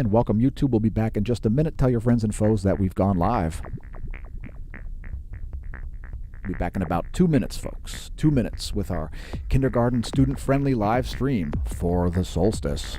and welcome YouTube. We'll be back in just a minute. Tell your friends and foes that we've gone live. We'll be back in about 2 minutes, folks. 2 minutes with our kindergarten student-friendly live stream for the Soulstice.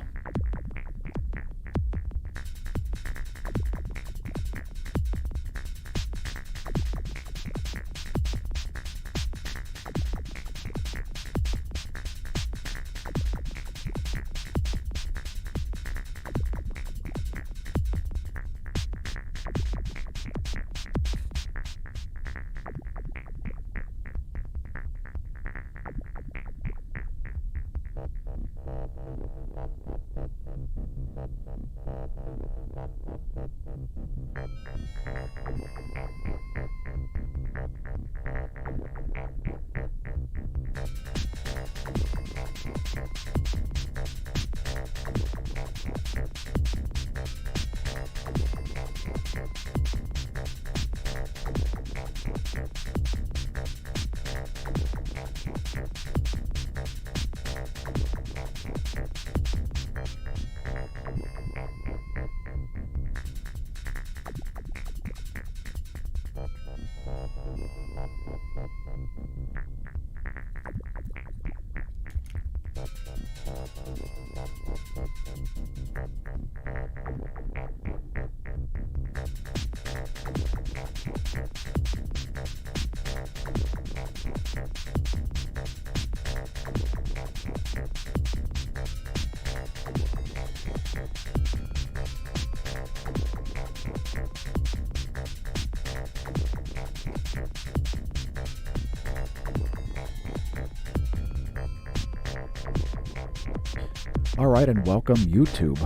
All right, and welcome YouTube.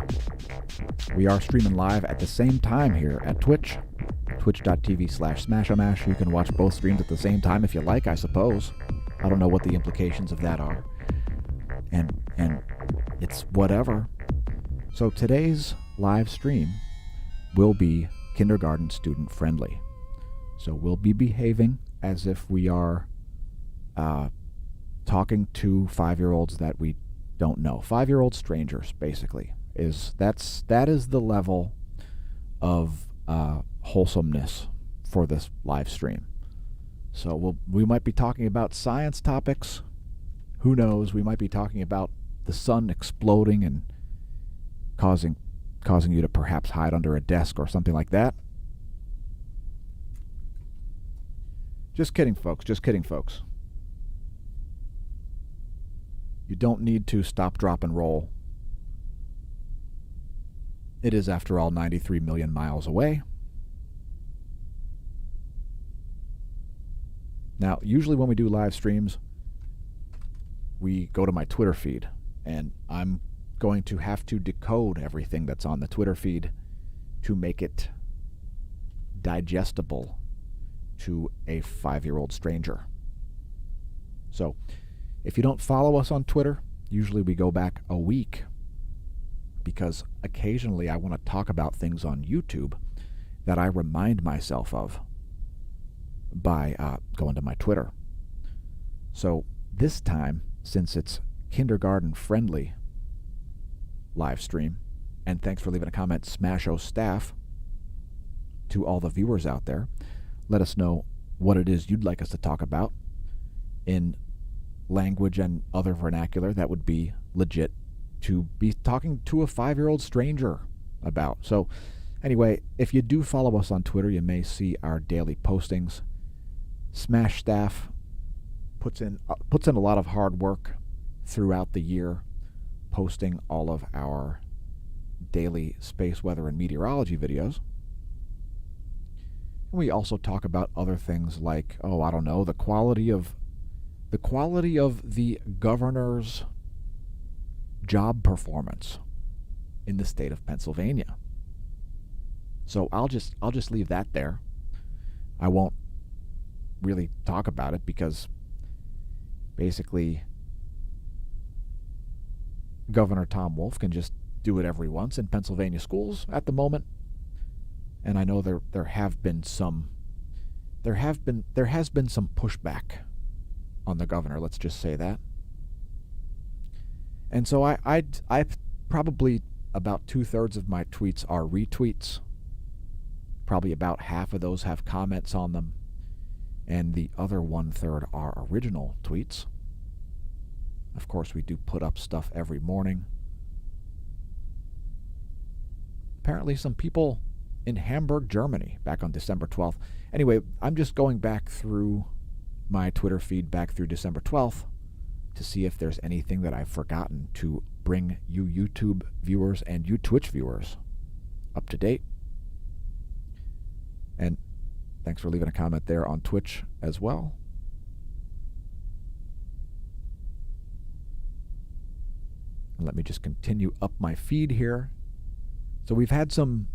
We are streaming live at the same time here at Twitch, twitch.tv/smAsho. You can watch both streams at the same time if you like, I suppose. I don't know what the implications of that are. And it's whatever. So today's live stream will be kindergarten student friendly. So we'll be behaving as if we are talking to 5-year-olds that we don't know. 5-year-old strangers, basically. That is the level of wholesomeness for this live stream. So we might be talking about science topics. Who knows? We might be talking about the sun exploding and causing you to perhaps hide under a desk or something like that. Just kidding, folks. Just kidding, folks. You don't need to stop, drop, and roll. It is, after all, 93 million miles away. Now, usually when we do live streams, we go to my Twitter feed, and I'm going to have to decode everything that's on the Twitter feed to make it digestible to a 5-year-old stranger. So, if you don't follow us on Twitter, usually we go back a week, because occasionally I want to talk about things on YouTube that I remind myself of by going to my Twitter. So this time, since it's kindergarten friendly live stream, and thanks for leaving a comment, smAsho staff, to all the viewers out there, let us know what it is you'd like us to talk about in language and other vernacular that would be legit to be talking to a 5-year-old stranger about. So anyway, if you do follow us on Twitter, you may see our daily postings. Smash staff puts in a lot of hard work throughout the year, posting all of our daily space weather and meteorology videos. And we also talk about other things like, I don't know, the quality of the governor's job performance in the state of Pennsylvania. So I'll just leave that there. I won't really talk about it because basically Governor Tom Wolf can just do whatever he wants in Pennsylvania schools at the moment. And I know there has been some pushback on the governor, let's just say that. And so I probably about 2/3 of my tweets are retweets. Probably about half of those have comments on them. And the other 1/3 are original tweets. Of course, we do put up stuff every morning. Apparently some people in Hamburg, Germany, back on December 12th. Anyway, I'm just going back through my Twitter feed back through December 12th to see if there's anything that I've forgotten to bring you YouTube viewers and you Twitch viewers up to date. And thanks for leaving a comment there on Twitch as well. And let me just continue up my feed here. So we've had some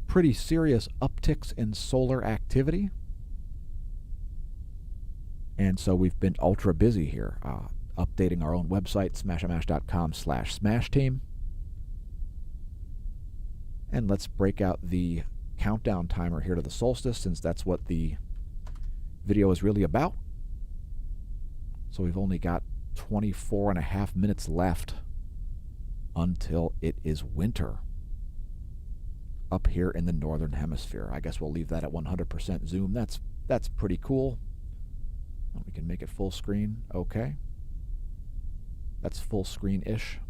pretty serious upticks in solar activity. And so we've been ultra busy here, updating our own website, smashomash.com/smashteam. And let's break out the countdown timer here to the solstice, since that's what the video is really about. So we've only got 24.5 minutes left until it is winter up here in the northern hemisphere. I guess we'll leave that at 100% zoom. That's pretty cool. We can make it full screen. Okay. That's full screen-ish.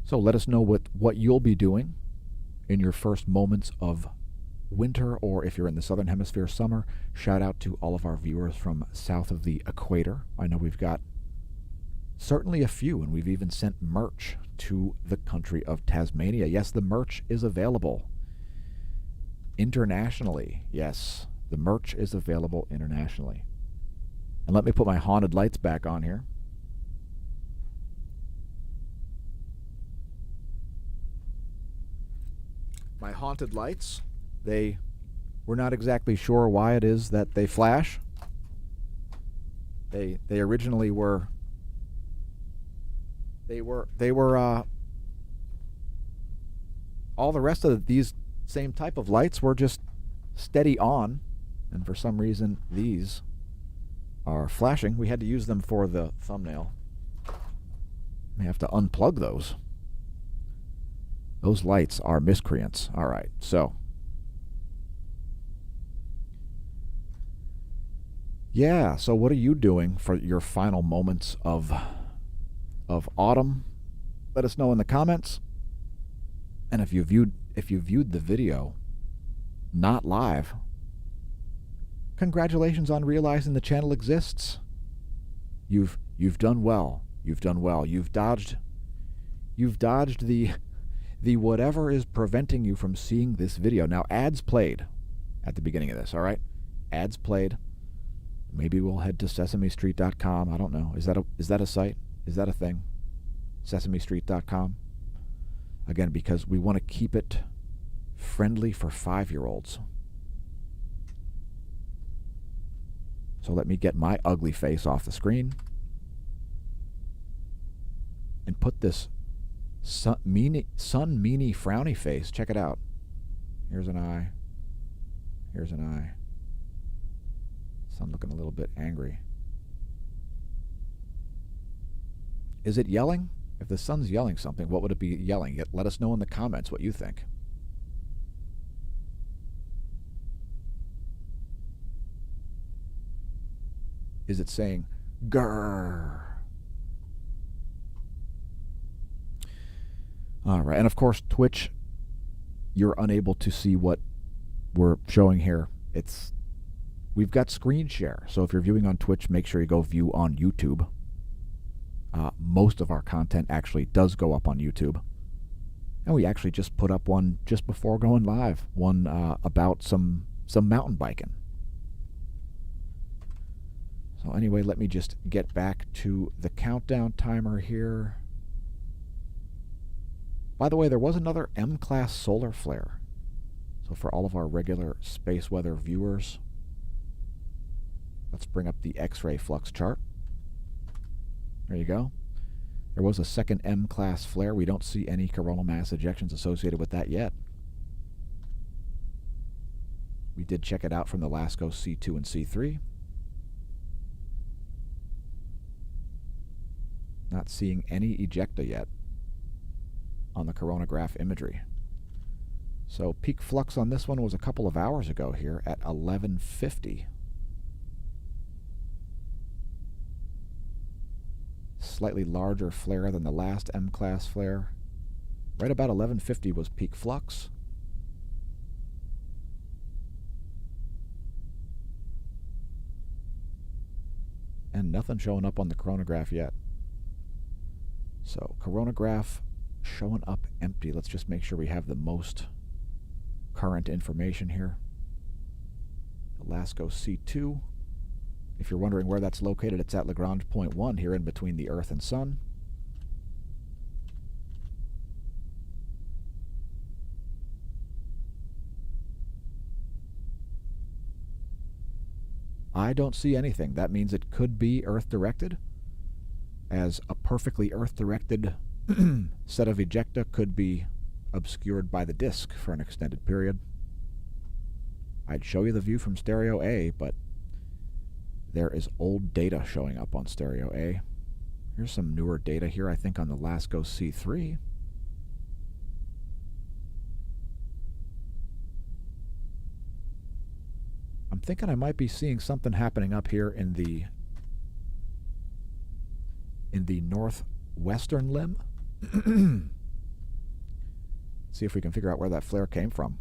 So let us know what you'll be doing in your first moments of winter, or if you're in the southern hemisphere, summer. Shout out to all of our viewers from south of the equator. I know we've got certainly a few, and we've even sent merch to the country of Tasmania. Yes, the merch is available internationally. Yes, the merch is available internationally. And let me put my haunted lights back on here. My haunted lights, we're not exactly sure why it is that they flash. They originally were all the rest of these same type of lights were just steady on, and for some reason these are flashing. We had to use them for the thumbnail. We have to unplug those. Those lights are miscreants. All right, so yeah, so what are you doing for your final moments of autumn? Let us know in the comments. And if you viewed the video not live, congratulations on realizing the channel exists. You've done well. You've done well. You've dodged the whatever is preventing you from seeing this video. Now, ads played at the beginning of this, all right? Ads played. Maybe we'll head to sesamestreet.com. I don't know. Is that a site? Is that a thing? sesamestreet.com. Again, because we want to keep it friendly for 5-year-olds. So let me get my ugly face off the screen and put this sun meanie frowny face. Check it out. Here's an eye. Here's an eye. Sun looking a little bit angry. Is it yelling? If the sun's yelling something, what would it be yelling? Let us know in the comments what you think. Is it saying grrr? All right, and of course, Twitch, you're unable to see what we're showing here. We've got screen share, so if you're viewing on Twitch, make sure you go view on YouTube. Most of our content actually does go up on YouTube. And we actually just put up one just before going live, one about some mountain biking. So anyway, let me just get back to the countdown timer here. By the way, there was another M-class solar flare. So for all of our regular space weather viewers, let's bring up the X-ray flux chart. There you go. There was a second M-class flare. We don't see any coronal mass ejections associated with that yet. We did check it out from the LASCO C2 and C3. Not seeing any ejecta yet on the coronagraph imagery. So peak flux on this one was a couple of hours ago here at 1150. Slightly larger flare than the last M-class flare. Right about 1150 was peak flux. And nothing showing up on the coronagraph yet. So coronagraph showing up empty. Let's just make sure we have the most current information here. Alaska C2. If you're wondering where that's located, it's at Lagrange point 1 here in between the Earth and Sun. I don't see anything. That means it could be Earth-directed, as a perfectly Earth-directed set of ejecta could be obscured by the disk for an extended period. I'd show you the view from stereo A, but there is old data showing up on stereo A. Here's some newer data here, I think, on the LASCO C3. I'm thinking I might be seeing something happening up here in the northwestern limb. See if we can figure out where that flare came from.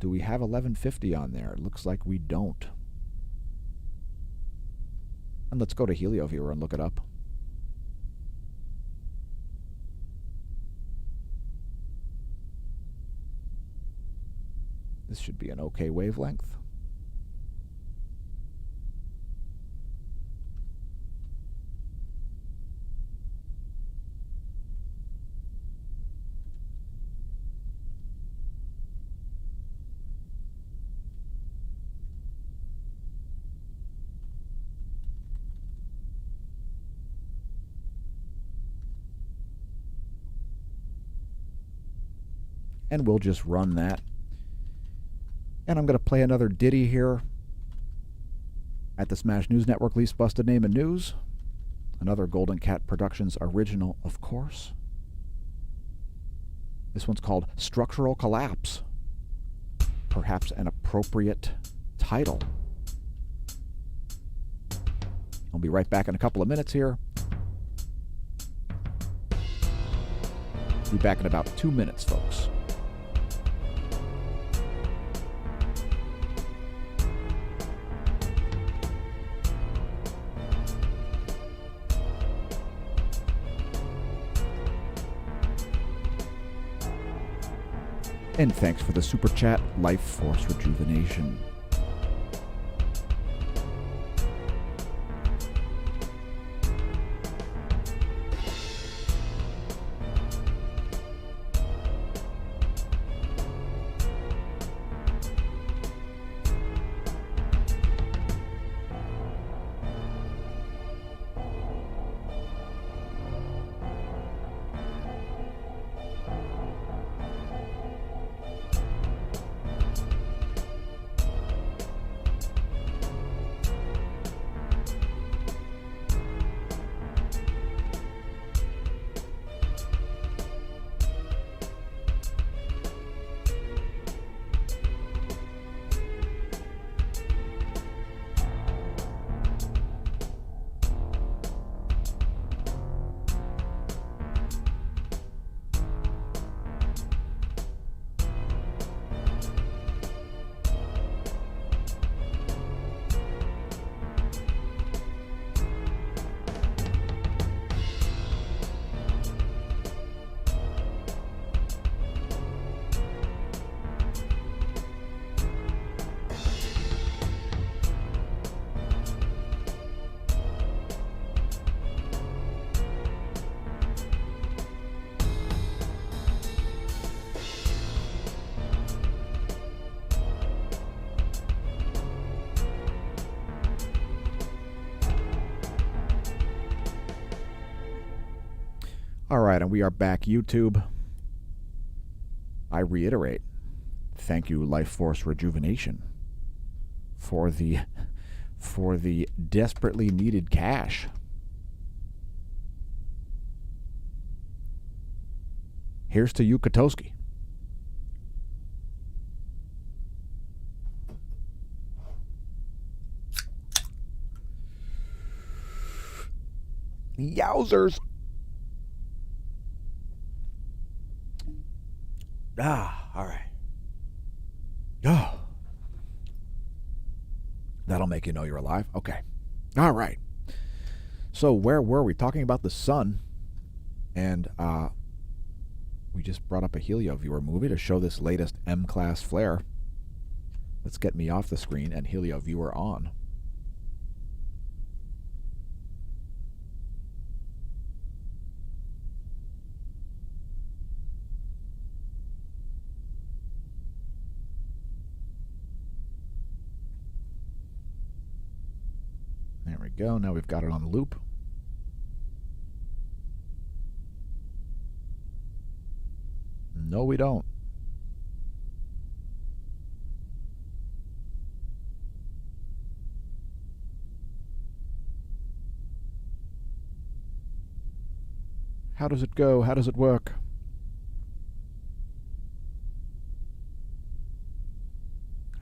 Do we have 1150 on there? It looks like we don't. And let's go to HelioViewer and look it up. This should be an okay wavelength. And we'll just run that. And I'm going to play another ditty here at the Smash News Network, least busted name in news. Another Golden Cat Productions original, of course. This one's called Structural Collapse. Perhaps an appropriate title. I'll be right back in a couple of minutes here. Be back in about 2 minutes, folks. And thanks for the super chat, Life Force Rejuvenation. All right, and we are back, YouTube. I reiterate, thank you, Life Force Rejuvenation, for the for the desperately needed cash. Here's to you, Kotoski. Yowzers. All right. Oh. That'll make you know you're alive. Okay. All right. So where were we? Talking about the sun. And we just brought up a HelioViewer movie to show this latest M-class flare. Let's get me off the screen and HelioViewer on. There we go. Now we've got it on loop. No, we don't. How does it go? How does it work?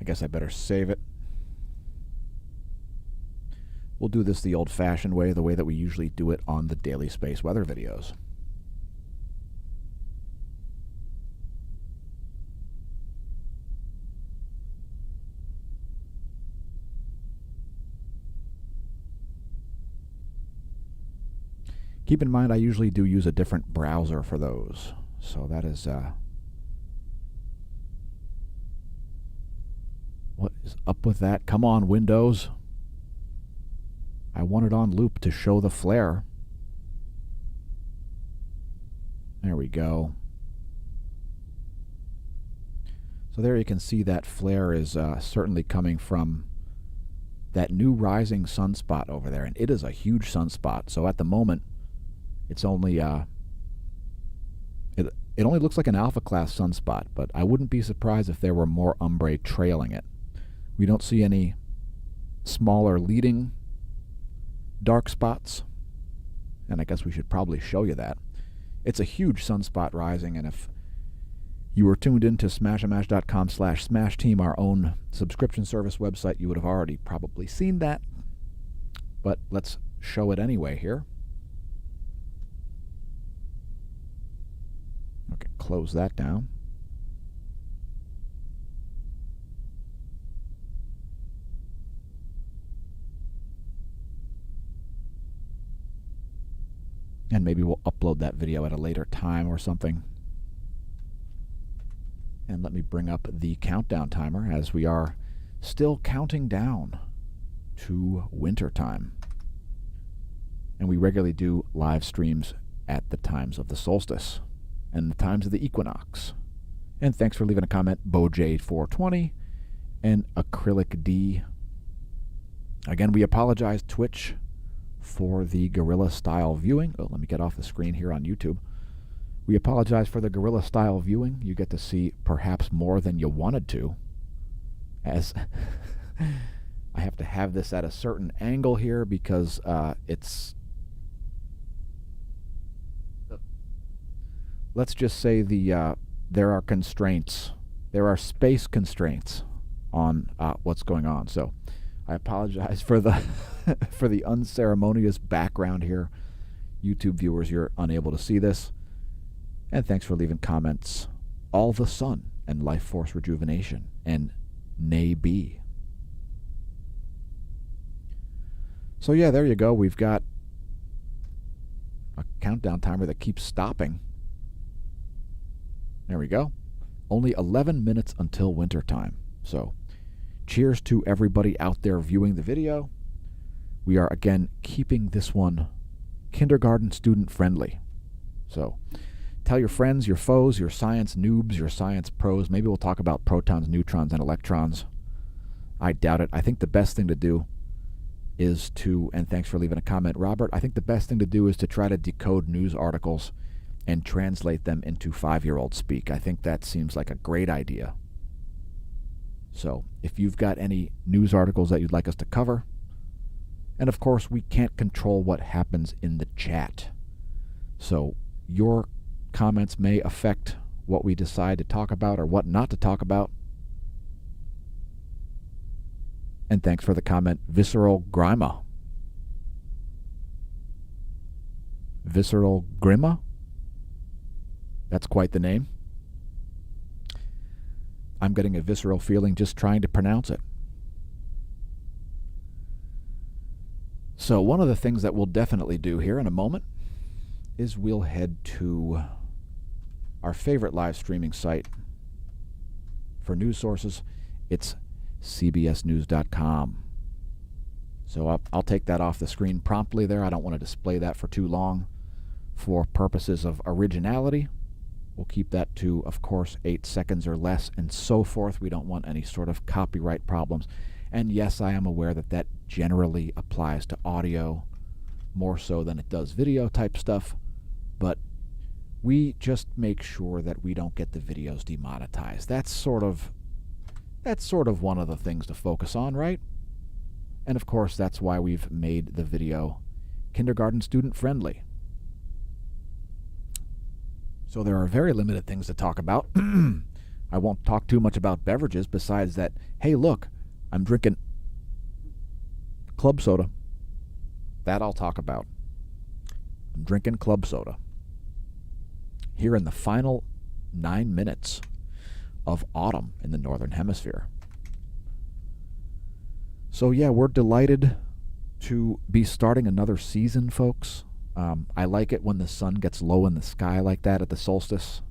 I guess I better save it. We'll do this the old-fashioned way, the way that we usually do it on the Daily Space Weather videos. Keep in mind, I usually do use a different browser for those. So that is... what is up with that? Come on, Windows. I want it on loop to show the flare. There we go. So there you can see that flare is certainly coming from that new rising sunspot over there. And it is a huge sunspot. So at the moment, it's only it only looks like an alpha class sunspot, but I wouldn't be surprised if there were more umbrae trailing it. We don't see any smaller leading dark spots, and I guess we should probably show you that. It's a huge sunspot rising, and if you were tuned into smashamash.com/smashteam, our own subscription service website, you would have already probably seen that, but let's show it anyway here. Okay, close that down. And maybe we'll upload that video at a later time or something. And let me bring up the countdown timer as we are still counting down to winter time. And we regularly do live streams at the times of the solstice and the times of the equinox. And thanks for leaving a comment, BoJ420 and Acrylic D. Again, we apologize, Twitch, for the guerrilla style viewing. Oh, let me get off the screen here on YouTube. We apologize for the guerrilla style viewing. You get to see perhaps more than you wanted to, as I have to have this at a certain angle here because it's, let's just say there are constraints. There are space constraints on what's going on. So I apologize for the for the unceremonious background here. YouTube viewers, you're unable to see this. And thanks for leaving comments. All the Sun and Life Force Rejuvenation and Nay B. So yeah, there you go. We've got a countdown timer that keeps stopping. There we go. Only 11 minutes until winter time. So cheers to everybody out there viewing the video. We are, again, keeping this one kindergarten student friendly. So tell your friends, your foes, your science noobs, your science pros. Maybe we'll talk about protons, neutrons, and electrons. I doubt it. I think the best thing to do is to, and thanks for leaving a comment, Robert, I think the best thing to do is to try to decode news articles and translate them into 5-year-old speak. I think that seems like a great idea. So if you've got any news articles that you'd like us to cover, And of course, we can't control what happens in the chat. So your comments may affect what we decide to talk about or what not to talk about. And thanks for the comment, Visceral Grima. Visceral Grima? That's quite the name. I'm getting a visceral feeling just trying to pronounce it. So one of the things that we'll definitely do here in a moment is we'll head to our favorite live streaming site for news sources. It's cbsnews.com. So I'll take that off the screen promptly there. I don't want to display that for too long for purposes of originality. We'll keep that to, of course, 8 seconds or less and so forth. We don't want any sort of copyright problems. And yes, I am aware that that generally applies to audio more so than it does video type stuff, but we just make sure that we don't get the videos demonetized. That's sort of one of the things to focus on, right? And of course, that's why we've made the video kindergarten student friendly. So there are very limited things to talk about. I won't talk too much about beverages besides that, hey, look, I'm drinking club soda. That I'll talk about. I'm drinking club soda. Here in the final 9 minutes of autumn in the Northern Hemisphere. So yeah, we're delighted to be starting another season, folks. I like it when the sun gets low in the sky like that at the solstice.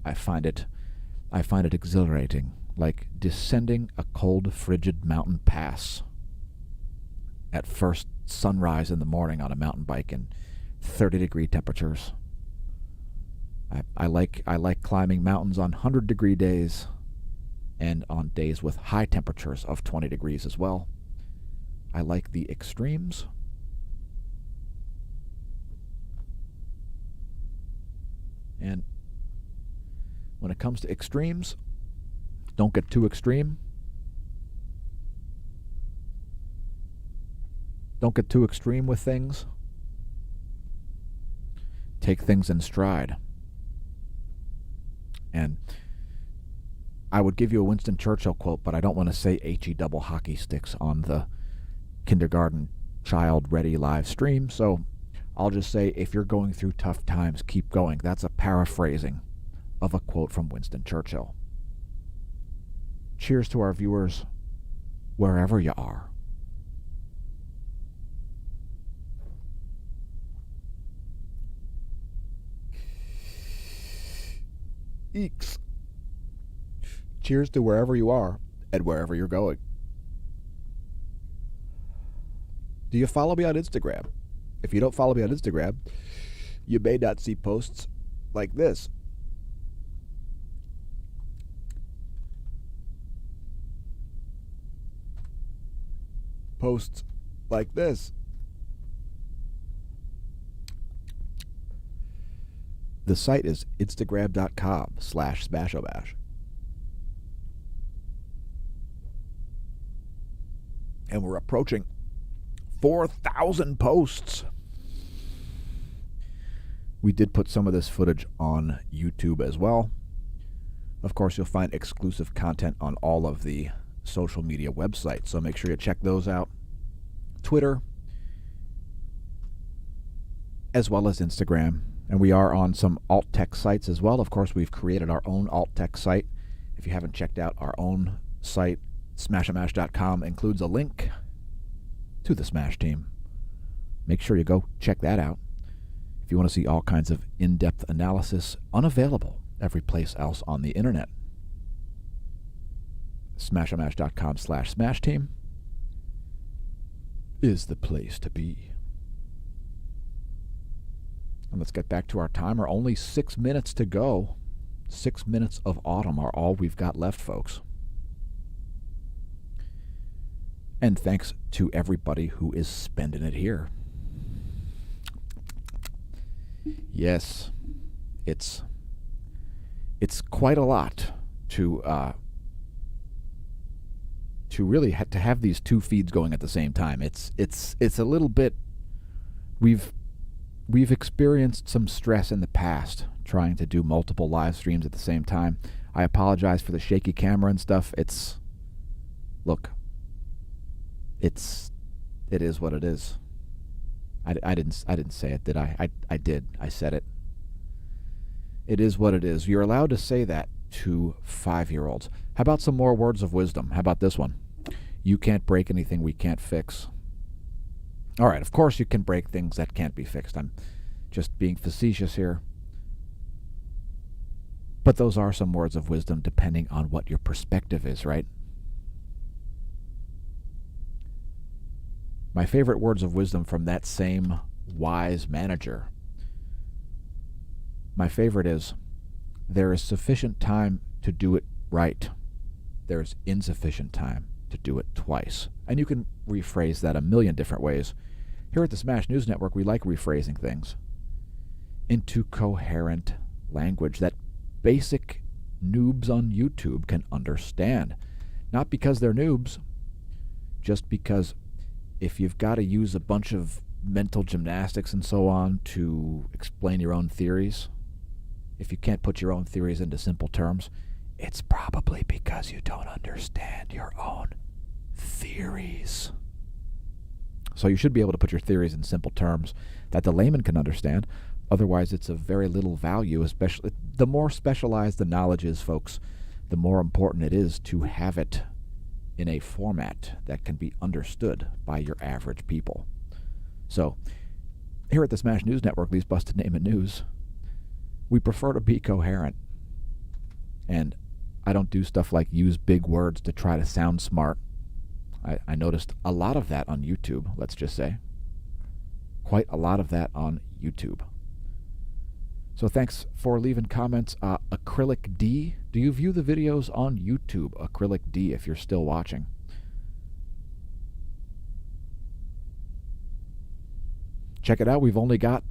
I find it exhilarating, like descending a cold, frigid mountain pass at first sunrise in the morning on a mountain bike in 30-degree temperatures. I like climbing mountains on 100-degree days and on days with high temperatures of 20 degrees as well. I like the extremes. And when it comes to extremes, don't get too extreme. Don't get too extreme with things. Take things in stride. And I would give you a Winston Churchill quote, but I don't want to say HE double hockey sticks on the kindergarten child ready live stream. So I'll just say, if you're going through tough times, keep going. That's a paraphrasing of a quote from Winston Churchill. Cheers to our viewers, wherever you are. Eeks. Cheers to wherever you are and wherever you're going. Do you follow me on Instagram? If you don't follow me on Instagram, you may not see posts like this. Posts like this. The site is instagram.com/smAsho. And we're approaching 4,000 posts. We did put some of this footage on YouTube as well. Of course, you'll find exclusive content on all of the social media websites, so make sure you check those out. Twitter, as well as Instagram. And we are on some alt tech sites as well. Of course, we've created our own alt tech site. If you haven't checked out our own site, smashamash.com includes a link to the Smash team. Make sure you go check that out. If you want to see all kinds of in-depth analysis, unavailable every place else on the internet. smashamash.com/smash team is the place to be. And let's get back to our timer. Only 6 minutes to go. 6 minutes of autumn are all we've got left, folks. And thanks to everybody who is spending it here. Yes, it's quite a lot to to really to have these two feeds going at the same time. It's a little bit. We've experienced some stress in the past trying to do multiple live streams at the same time. I apologize for the shaky camera and stuff. It is what it is. I didn't say it, did I? I did. I said it. It is what it is. You're allowed to say that to 5-year-olds. How about some more words of wisdom? How about this one? You can't break anything we can't fix. All right, of course you can break things that can't be fixed. I'm just being facetious here. But those are some words of wisdom depending on what your perspective is, right? My favorite words of wisdom from that same wise manager. My favorite is, there is sufficient time to do it right. There is insufficient time to do it twice. And you can rephrase that a million different ways. Here at the Smash News Network, we like rephrasing things into coherent language that basic noobs on YouTube can understand. Not because they're noobs, just because if you've got to use a bunch of mental gymnastics and so on to explain your own theories, if you can't put your own theories into simple terms, it's probably because you don't understand your own theories. So you should be able to put your theories in simple terms that the layman can understand. Otherwise, it's of very little value, especially the more specialized the knowledge is, folks, the more important it is to have it in a format that can be understood by your average people. So, here at the Smash News Network, Lee's Busted Name and News, we prefer to be coherent. And I don't do stuff like use big words to try to sound smart. I noticed a lot of that on YouTube, let's just say. Quite a lot of that on YouTube. So thanks for leaving comments. Acrylic D, do you view the videos on YouTube? Acrylic D, if you're still watching. Check it out. We've only got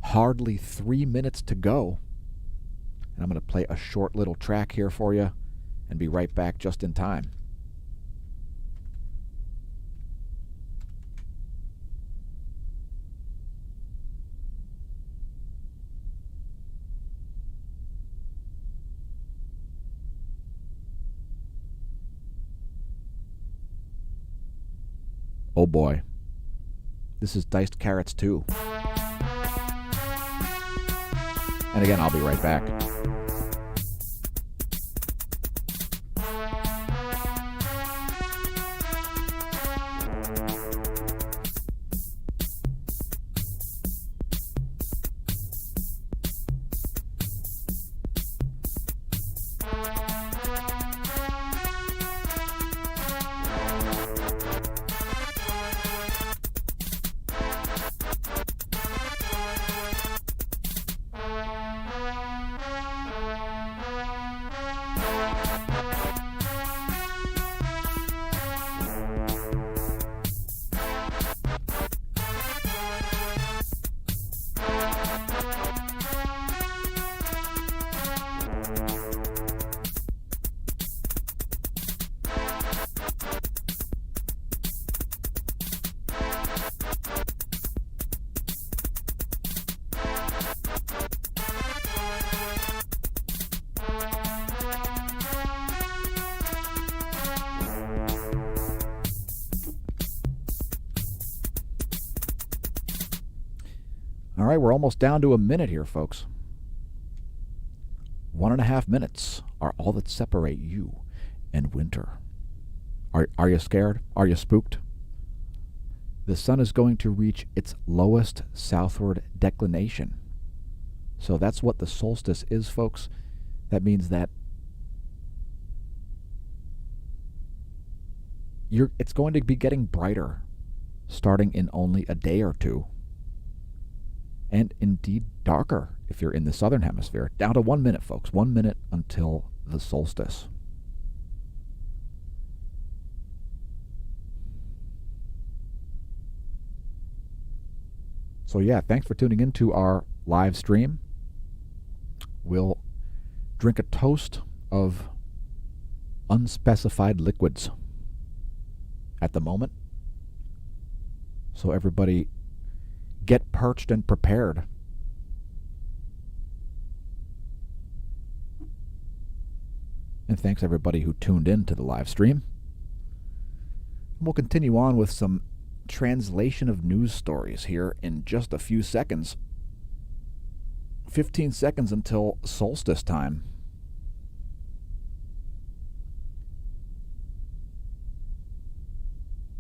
hardly 3 minutes to go. And I'm going to play a short little track here for you and be right back just in time. Oh boy. This is Diced Carrots 2. And again, I'll be right back. All right, we're almost down to a minute here, folks. 1.5 minutes are all that separate you and winter. Are you scared? Are you spooked? The sun is going to reach its lowest southward declination. So that's what the solstice is, folks. That means that it's going to be getting brighter starting in only a day or two. And indeed darker if you're in the southern hemisphere. Down to 1 minute, folks. 1 minute until the solstice. So yeah, thanks for tuning into our live stream. We'll drink a toast of unspecified liquids at the moment. So everybody get perched and prepared. And thanks everybody who tuned in to the live stream. We'll continue on with some translation of news stories here in just a few seconds. 15 seconds until solstice time.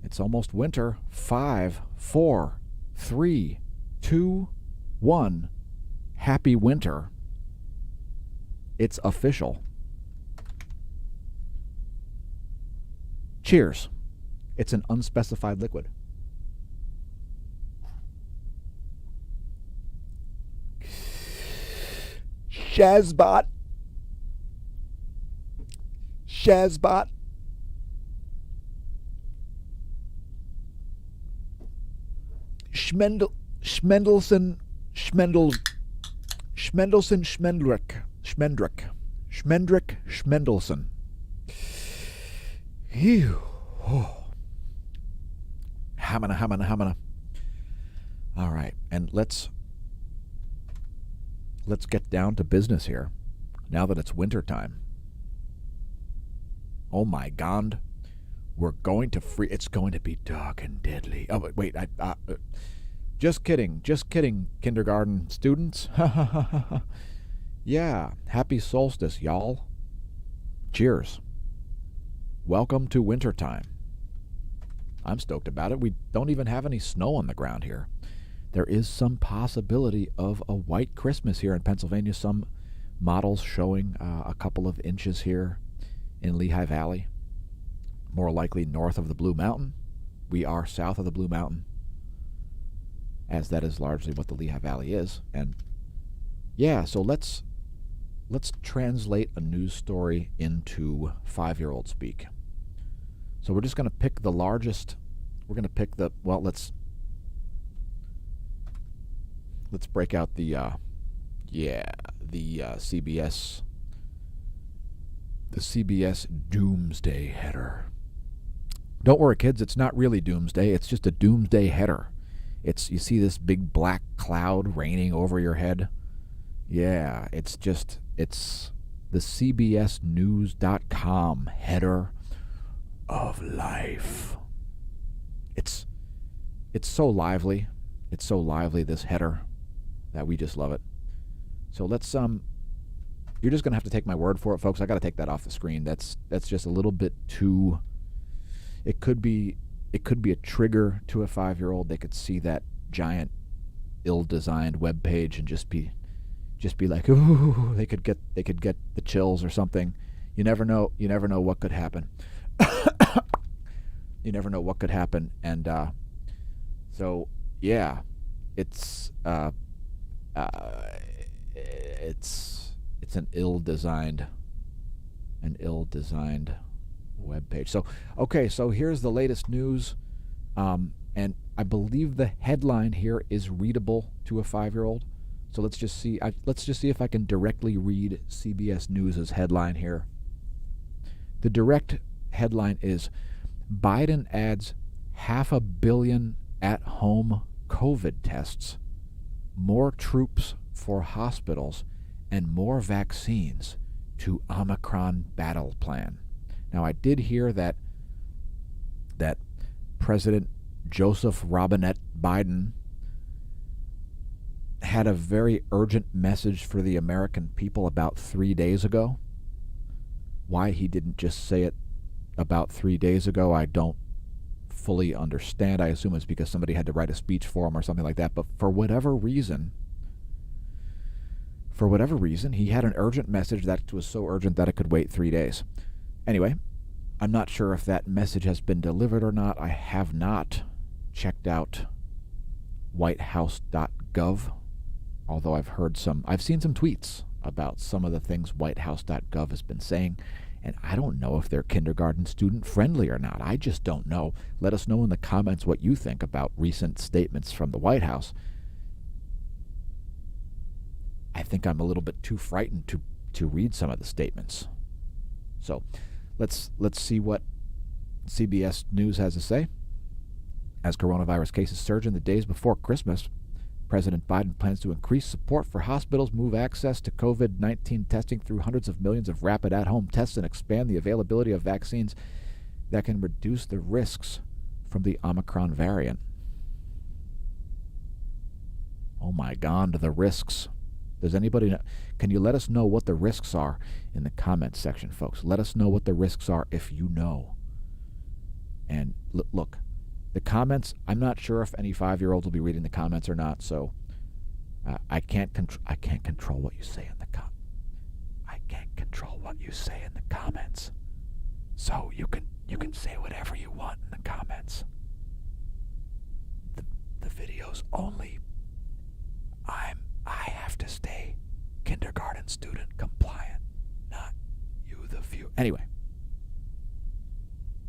It's almost winter. 5, 4, 3, 2, 1. Happy winter. It's official. Cheers. It's an unspecified liquid. Shazbot. Shazbot. Schmendelson Schmendelson. Phew. Oh. Hamana. All right, and let's get down to business here. Now that it's winter time. Oh my God, we're going to it's going to be dark and deadly. Oh wait, just kidding, kindergarten students. Yeah, happy solstice, y'all. Cheers. Welcome to wintertime. I'm stoked about it. We don't even have any snow on the ground here. There is some possibility of a white Christmas here in Pennsylvania. Some models showing a couple of inches here in Lehigh Valley. More likely north of the Blue Mountain. We are south of the Blue Mountain, as that is largely what the Lehigh Valley is. And yeah, so let's translate a news story into 5-year-old speak. So we're just going to pick the largest. We're going to pick the, well, let's break out the CBS Doomsday header. Don't worry, kids, it's not really Doomsday. It's just a Doomsday header. You see this big black cloud raining over your head? Yeah, it's the CBSNews.com header of life. It's so lively. It's so lively, this header, that we just love it. So let's you're just gonna have to take my word for it, folks. I gotta take that off the screen. That's just a little bit too. It could be a trigger to a 5-year-old. They could see that giant, ill-designed web page and just be like, ooh. They could get the chills or something. You never know. You never know what could happen. You never know what could happen. And so yeah, it's an ill-designed web page. So okay, so here's the latest news, and I believe the headline here is readable to a 5-year-old. So let's just see if I can directly read CBS News' headline here. The direct headline is, Biden adds 500 million at-home COVID tests, more troops for hospitals, and more vaccines to Omicron battle plan. Now, I did hear that President Joseph Robinette Biden had a very urgent message for the American people about 3 days ago. Why he didn't just say it about 3 days ago, I don't fully understand. I assume it's because somebody had to write a speech for him or something like that. But for whatever reason, he had an urgent message that was so urgent that it could wait 3 days. Anyway, I'm not sure if that message has been delivered or not. I have not checked out whitehouse.gov, although I've seen some tweets about some of the things whitehouse.gov has been saying, and I don't know if they're kindergarten student friendly or not. I just don't know. Let us know in the comments what you think about recent statements from the White House. I think I'm a little bit too frightened to read some of the statements. So Let's see what CBS News has to say. As coronavirus cases surge in the days before Christmas, President Biden plans to increase support for hospitals, move access to COVID-19 testing through hundreds of millions of rapid at-home tests, and expand the availability of vaccines that can reduce the risks from the Omicron variant. Oh my God, the risks. Does anybody know? Can you let us know what the risks are in the comments section, folks? Let us know what the risks are if you know. And look, the comments, I'm not sure if any 5-year-olds will be reading the comments or not, so I can't control what you say in the I can't control what you say in the comments. So you can say whatever you want in the comments. The video's only I have to stay kindergarten student compliant, not you the viewer. Anyway,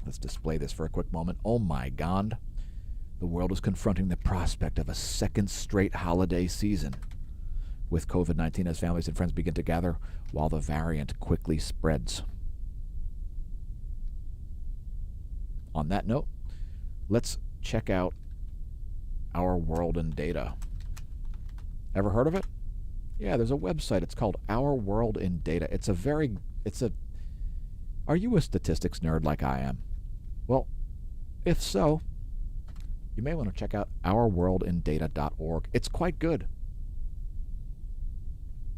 let's display this for a quick moment. Oh my God. The world is confronting the prospect of a second straight holiday season with COVID-19 as families and friends begin to gather while the variant quickly spreads. On that note, let's check out Our World in Data. Ever heard of it? Yeah, there's a website. It's called Our World in Data. Are you a statistics nerd like I am? Well, if so, you may want to check out ourworldindata.org. It's quite good.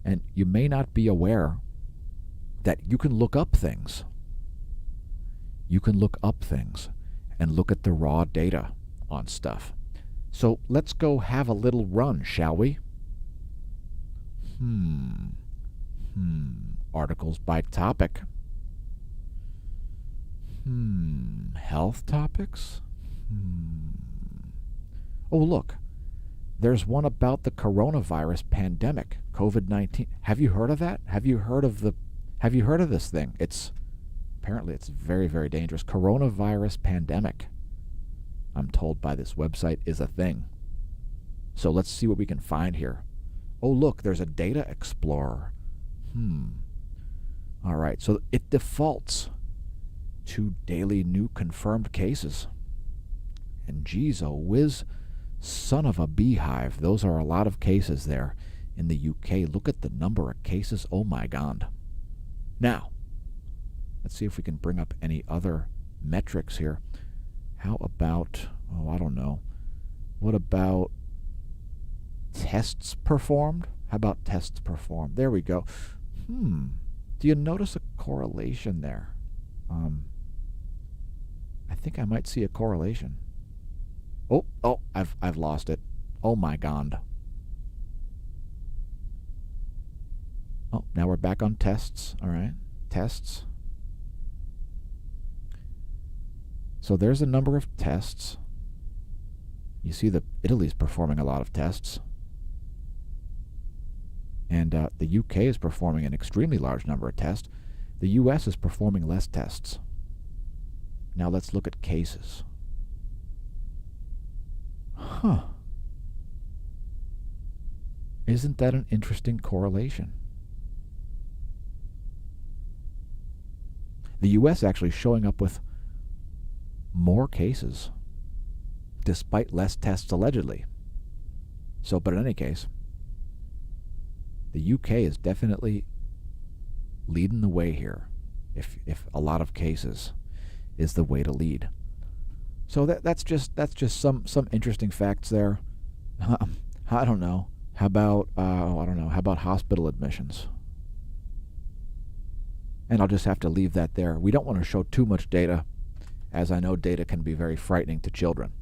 And you may not be aware that you can look up things. You can look up things and look at the raw data on stuff. So let's go have a little run, shall we? Articles by topic. Health topics? Oh, look. There's one about the coronavirus pandemic, COVID-19. Have you heard of that? Have you heard of this thing? Apparently it's very, very dangerous. Coronavirus pandemic, I'm told by this website, is a thing. So let's see what we can find here. Oh, look, there's a data explorer. All right, so it defaults to daily new confirmed cases. And geez, oh whiz, son of a beehive. Those are a lot of cases there in the UK. Look at the number of cases. Oh my God. Now, let's see if we can bring up any other metrics here. How about, I don't know. What about tests performed? How about tests performed? There we go. Do you notice a correlation there? I think I might see a correlation. Oh, I've lost it. Oh my God. Oh, now we're back on tests. All right, tests. So there's a number of tests. You see that Italy's performing a lot of tests. And the UK is performing an extremely large number of tests. The US is performing less tests. Now let's look at cases. Isn't that an interesting correlation? The US actually showing up with more cases despite less tests allegedly. So, but in any case, the UK is definitely leading the way here. If a lot of cases is the way to lead. So that's just some interesting facts there. I don't know. How about How about hospital admissions? And I'll just have to leave that there. We don't want to show too much data, as I know data can be very frightening to children.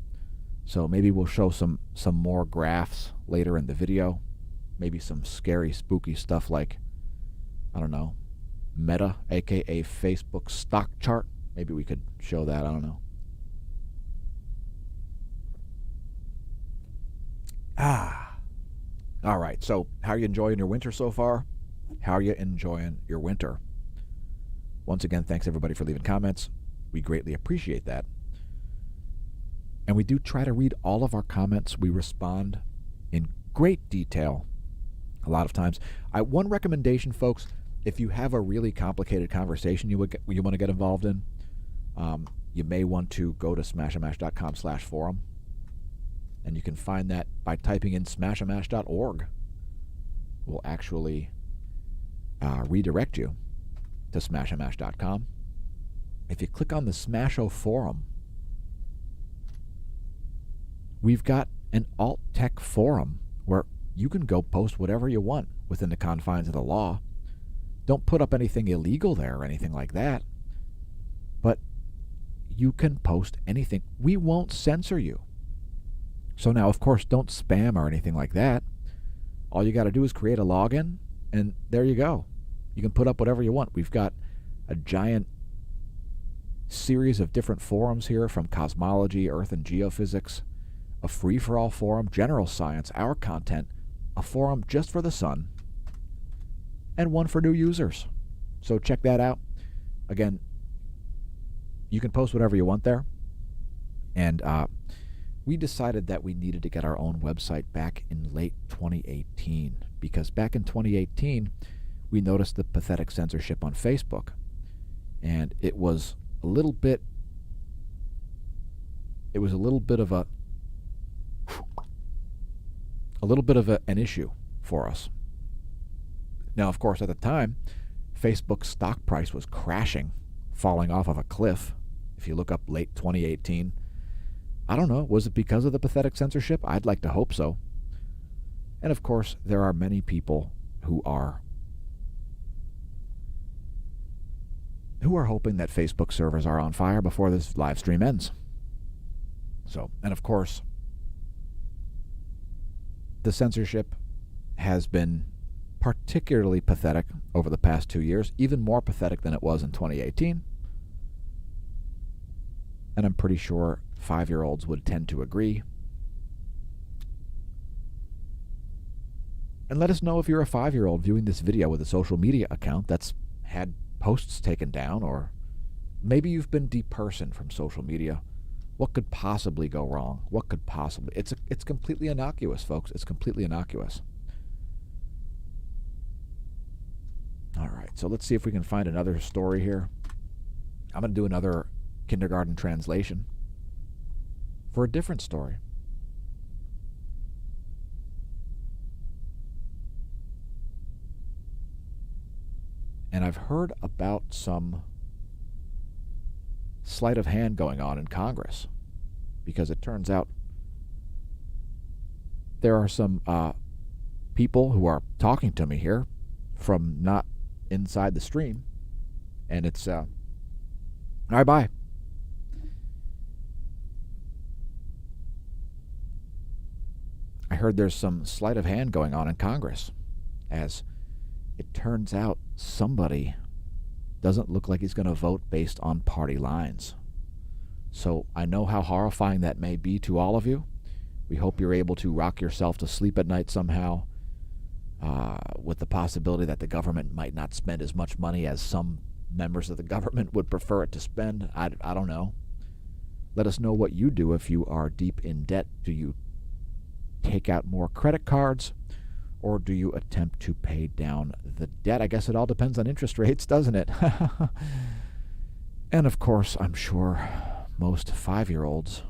So maybe we'll show some more graphs later in the video. Maybe some scary, spooky stuff like, I don't know, Meta, aka Facebook stock chart. Maybe we could show that. I don't know. All right. So how are you enjoying your winter so far? How are you enjoying your winter? Once again, thanks everybody for leaving comments. We greatly appreciate that. And we do try to read all of our comments. We respond in great detail a lot of times. One recommendation, folks, If you have a really complicated conversation you want to get involved in, you may want to go to smashamash.com/forum, and you can find that by typing in smashamash.org. Will actually redirect you to smashamash.com. If you click on the smAsho forum, we've got an alt-tech forum where you can go post whatever you want within the confines of the law. Don't put up anything illegal there or anything like that. But you can post anything. We won't censor you. So now, of course, don't spam or anything like that. All you got to do is create a login, and there you go. You can put up whatever you want. We've got a giant series of different forums here, from cosmology, earth and geophysics, a free-for-all forum, general science, our content, a forum just for the sun, and one for new users. So check that out. Again, you can post whatever you want there. And we decided that we needed to get our own website back in late 2018, because back in 2018, we noticed the pathetic censorship on Facebook. And it was a little bit of an issue for us. Now, of course, at the time, Facebook's stock price was crashing, falling off of a cliff. If you look up late 2018, I don't know, was it because of the pathetic censorship? I'd like to hope so. And of course, there are many people who are hoping that Facebook servers are on fire before this live stream ends. So, and of course, the censorship has been particularly pathetic over the past 2 years, even more pathetic than it was in 2018. And I'm pretty sure 5-year-olds would tend to agree. And let us know if you're a 5-year-old viewing this video with a social media account that's had posts taken down, or maybe you've been depersoned from social media. What could possibly go wrong? What could possibly... It's completely innocuous, folks. It's completely innocuous. All right, so let's see if we can find another story here. I'm going to do another kindergarten translation for a different story. And I've heard about some sleight of hand going on in Congress, because it turns out there are some people who are talking to me here from not inside the stream, and it's all right, bye. I heard there's some sleight of hand going on in Congress, as it turns out somebody doesn't look like he's going to vote based on party lines. So I know how horrifying that may be to all of you. We hope you're able to rock yourself to sleep at night somehow, with the possibility that the government might not spend as much money as some members of the government would prefer it to spend. I don't know. Let us know what you do if you are deep in debt. Do you take out more credit cards, or do you attempt to pay down the debt? I guess it all depends on interest rates, doesn't it? And of course, I'm sure most 5-year-olds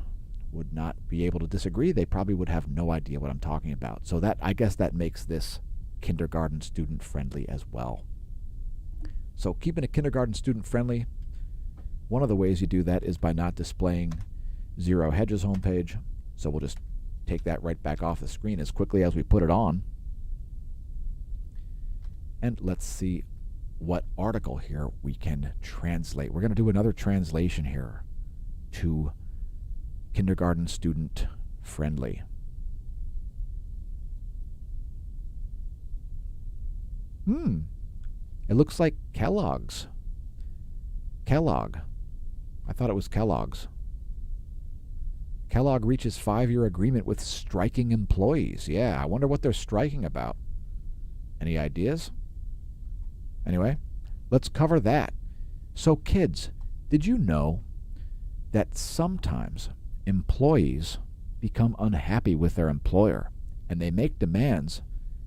would not be able to disagree. They probably would have no idea what I'm talking about. So that, I guess that makes this kindergarten student friendly as well. So keeping it kindergarten student friendly, one of the ways you do that is by not displaying Zero Hedge's homepage. So we'll just take that right back off the screen as quickly as we put it on. And let's see what article here we can translate. We're going to do another translation here to kindergarten student friendly. It looks like Kellogg's. Kellogg. I thought it was Kellogg's. Kellogg reaches 5-year agreement with striking employees. Yeah, I wonder what they're striking about. Any ideas? Anyway, let's cover that. So kids, did you know that sometimes employees become unhappy with their employer, and they make demands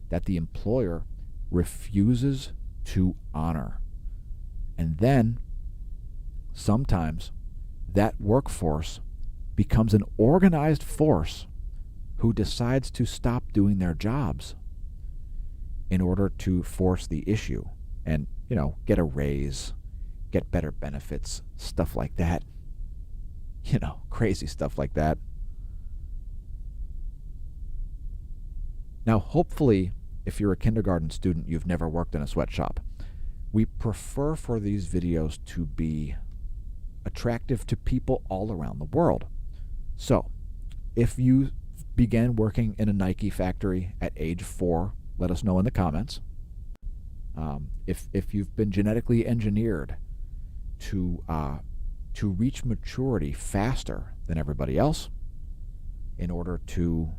that the employer refuses to honor. And then sometimes that workforce becomes an organized force who decides to stop doing their jobs in order to force the issue and, get a raise, get better benefits, stuff like that. Crazy stuff like that. Now, hopefully, if you're a kindergarten student, you've never worked in a sweatshop. We prefer for these videos to be attractive to people all around the world. So, if you began working in a Nike factory at age 4, let us know in the comments. If you've been genetically engineered to reach maturity faster than everybody else in order to,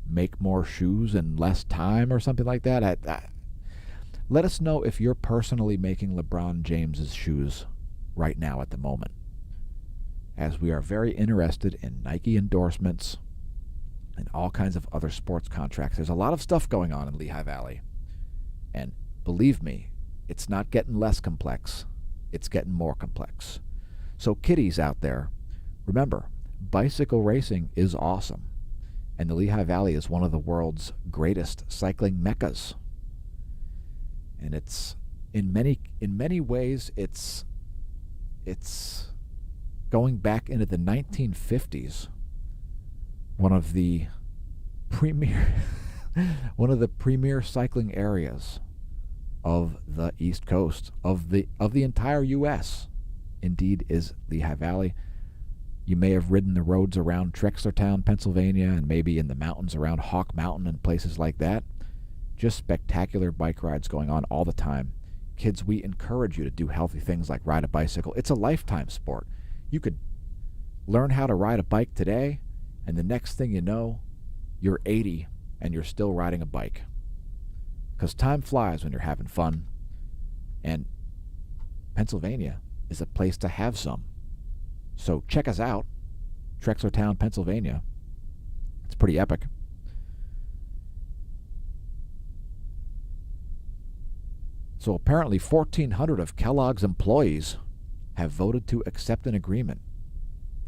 make more shoes in less time or something like that, let us know if you're personally making LeBron James's shoes right now at the moment, as we are very interested in Nike endorsements and all kinds of other sports contracts. There's a lot of stuff going on in Lehigh Valley, and believe me, it's not getting less complex, it's getting more complex. So kiddies out there, remember, bicycle racing is awesome, and the Lehigh Valley is one of the world's greatest cycling meccas. And it's in many ways it's going back into the 1950s. One of the premier cycling areas of the East Coast of the entire U.S. indeed is Lehigh Valley. You may have ridden the roads around Trexlertown, Pennsylvania, and maybe in the mountains around Hawk Mountain and places like that. Just spectacular bike rides going on all the time. Kids, we encourage you to do healthy things like ride a bicycle. It's a lifetime sport. You could learn how to ride a bike today, and the next thing you know, you're 80 and you're still riding a bike. Because time flies when you're having fun, and Pennsylvania is a place to have some. So check us out, Trexlertown, Pennsylvania. It's pretty epic. So apparently 1,400 of Kellogg's employees have voted to accept an agreement,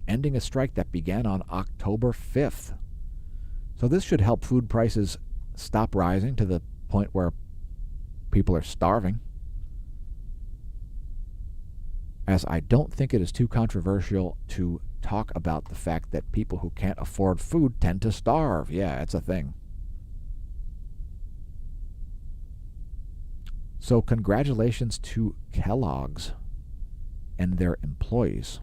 ending a strike that began on October 5th. So this should help food prices stop rising to the point where people are starving. As I don't think it is too controversial to talk about the fact that people who can't afford food tend to starve. Yeah, it's a thing. So congratulations to Kellogg's and their employees.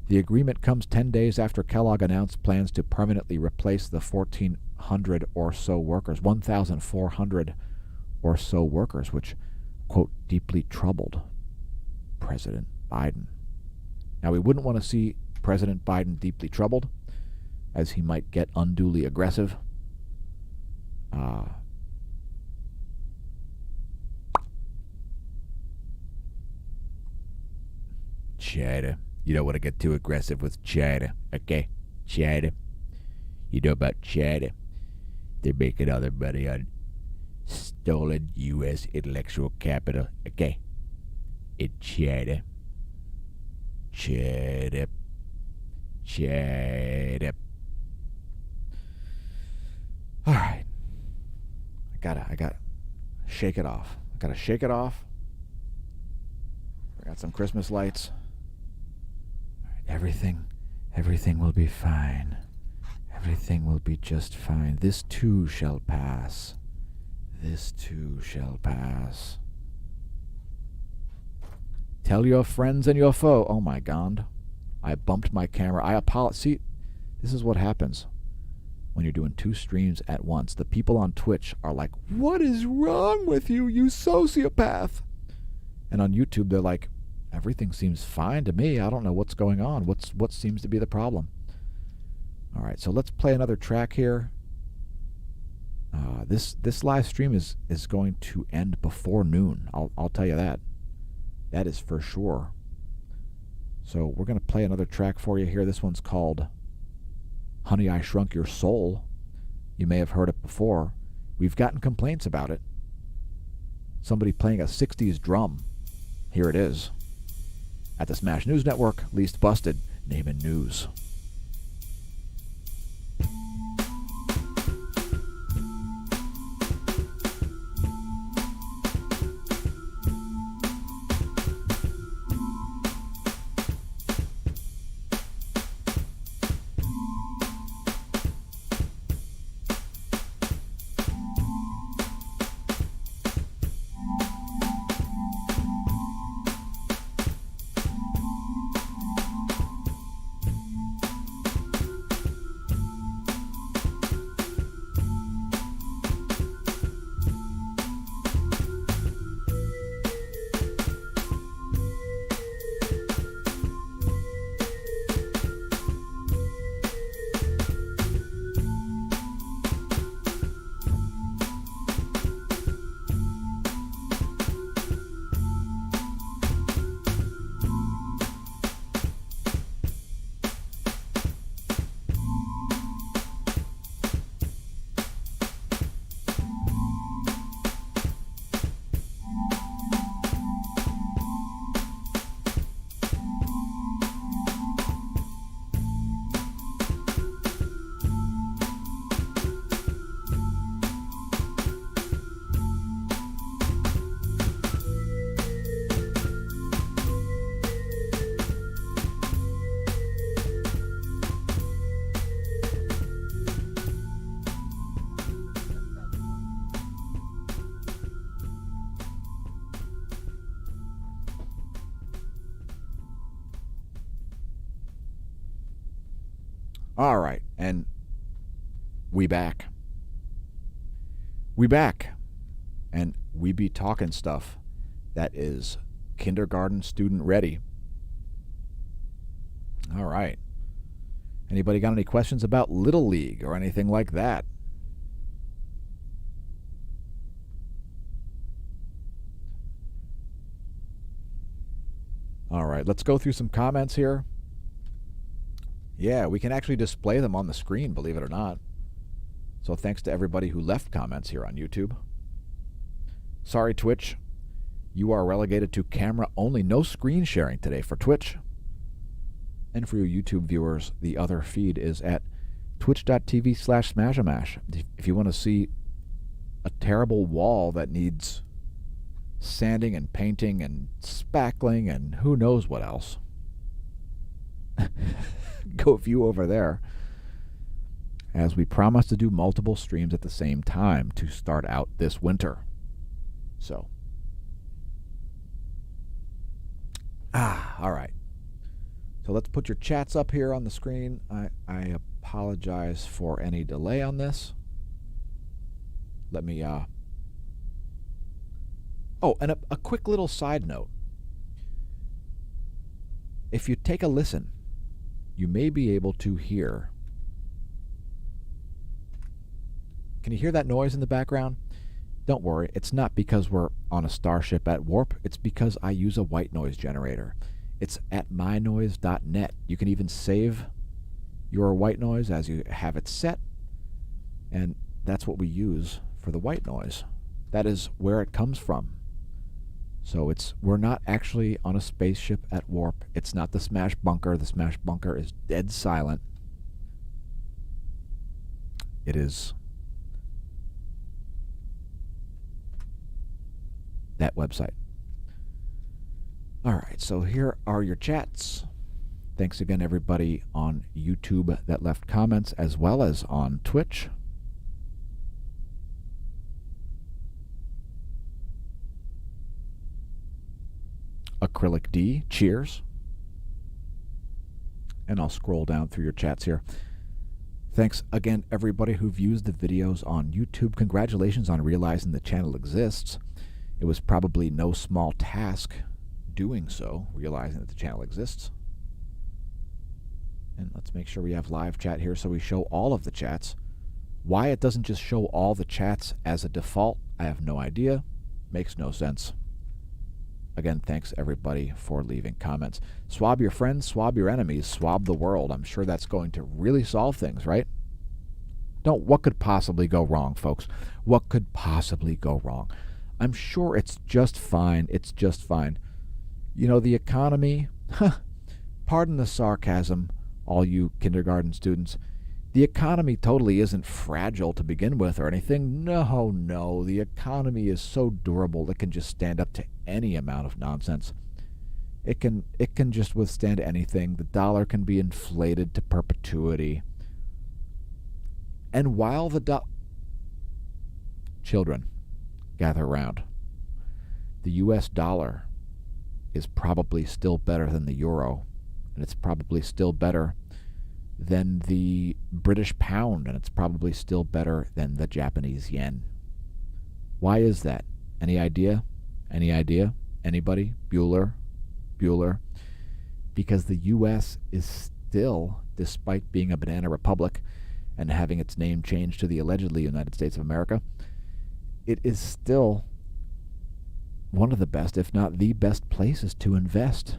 The agreement comes 10 days after Kellogg announced plans to permanently replace the 1,400 or so workers, 1,400 or so workers, which, quote, deeply troubled President Biden. Now, we wouldn't want to see President Biden deeply troubled, as he might get unduly aggressive. China. You don't want to get too aggressive with China, okay? China. You know about China. They're making all their money on stolen U.S. intellectual capital, okay? In China. China. China. All right. I gotta shake it off. I gotta shake it off. I got some Christmas lights. All right, everything will be fine. Everything will be just fine. This too shall pass. This too shall pass. Tell your friends and your foe. Oh my God. I bumped my camera. I apologize. See, this is what happens when you're doing 2 streams at once. The people on Twitch are like, what is wrong with you, you sociopath? And on YouTube, they're like, everything seems fine to me. I don't know what's going on. What seems to be the problem? All right, so let's play another track here. This live stream is going to end before noon. I'll tell you that. That is for sure. So we're going to play another track for you here. This one's called Honey, I Shrunk Your Soul. You may have heard it before. We've gotten complaints about it. Somebody playing a 60s drum. Here it is. At the Smash News Network, Least Busted, Name News. All right, and we back. And we be talking stuff that is kindergarten student ready. All right. Anybody got any questions about Little League or anything like that? All right, let's go through some comments here. Yeah, we can actually display them on the screen, believe it or not. So thanks to everybody who left comments here on YouTube. Sorry, Twitch. You are relegated to camera only. No screen sharing today for Twitch. And for you YouTube viewers, the other feed is at twitch.tv/smashamash. If you want to see a terrible wall that needs sanding and painting and spackling and who knows what else, go view over there, as we promise to do multiple streams at the same time to start out this winter. So, all right. So let's put your chats up here on the screen. I apologize for any delay on this. Let me, oh, and a quick little side note. If you take a listen, you may be able to hear. Can you hear that noise in the background? Don't worry, it's not because we're on a starship at warp. It's because I use a white noise generator. It's at mynoise.net. You can even save your white noise as you have it set, and that's what we use for the white noise. That is where it comes from. So we're not actually on a spaceship at warp. It's not the Smash Bunker. The Smash Bunker is dead silent. It is that website. All right, so here are your chats. Thanks again, everybody on YouTube that left comments, as well as on Twitch. Acrylic D, cheers. And I'll scroll down through your chats here. Thanks again, everybody who views the videos on YouTube. Congratulations on realizing the channel exists. It was probably no small task doing so, realizing that the channel exists. And let's make sure we have live chat here so we show all of the chats. Why it doesn't just show all the chats as a default, I have no idea. Makes no sense. Again, thanks everybody for leaving comments. Swab your friends, swab your enemies, swab the world. I'm sure that's going to really solve things, right? What could possibly go wrong, folks? What could possibly go wrong? I'm sure it's just fine. It's just fine. The economy, pardon the sarcasm, all you kindergarten students, the economy totally isn't fragile to begin with or anything. No. The economy is so durable it can just stand up to any amount of nonsense. It can just withstand anything. The dollar can be inflated to perpetuity. And while children, gather around. The US dollar is probably still better than the euro, and it's probably still better than the British pound, and it's probably still better than the Japanese yen. Why is that? Any idea? Any idea? Anybody? Bueller? Because the US is still, despite being a banana republic and having its name changed to the allegedly United States of America, it is still one of the best, if not the best places to invest.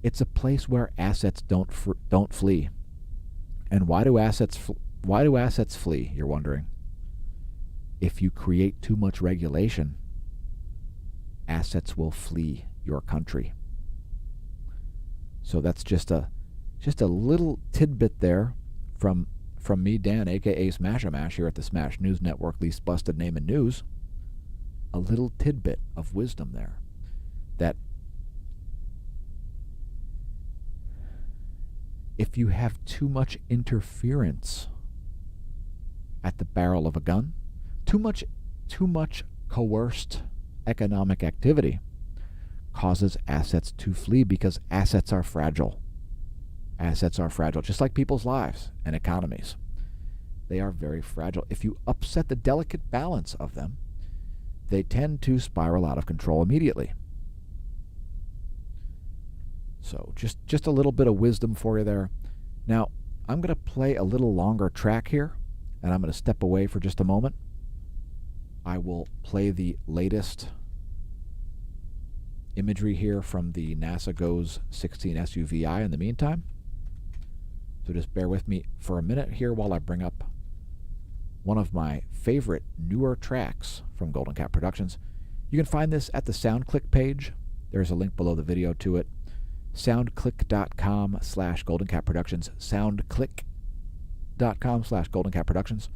It's a place where assets don't flee. And why do assets flee, you're wondering? If you create too much regulation, assets will flee your country. So that's just a little tidbit there from me, Dan, a.k.a. smAsho here at the Smash News Network, least busted name in news. A little tidbit of wisdom there. That if you have too much interference at the barrel of a gun, too much coerced economic activity causes assets to flee, because assets are fragile. Assets are fragile, just like people's lives and economies. They are very fragile. If you upset the delicate balance of them, they tend to spiral out of control immediately. So just a little bit of wisdom for you there. Now, I'm going to play a little longer track here, and I'm going to step away for just a moment. I will play the latest imagery here from the NASA GOES 16 SUVI in the meantime. So just bear with me for a minute here while I bring up one of my favorite newer tracks from Golden Cat Productions. You can find this at the SoundClick page. There's a link below the video to it. soundclick.com/GoldenCatProductions. soundclick.com/GoldenCatProductions.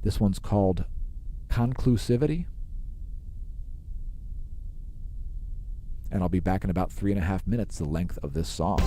This one's called Conclusivity. And I'll be back in about 3.5 minutes, the length of this song.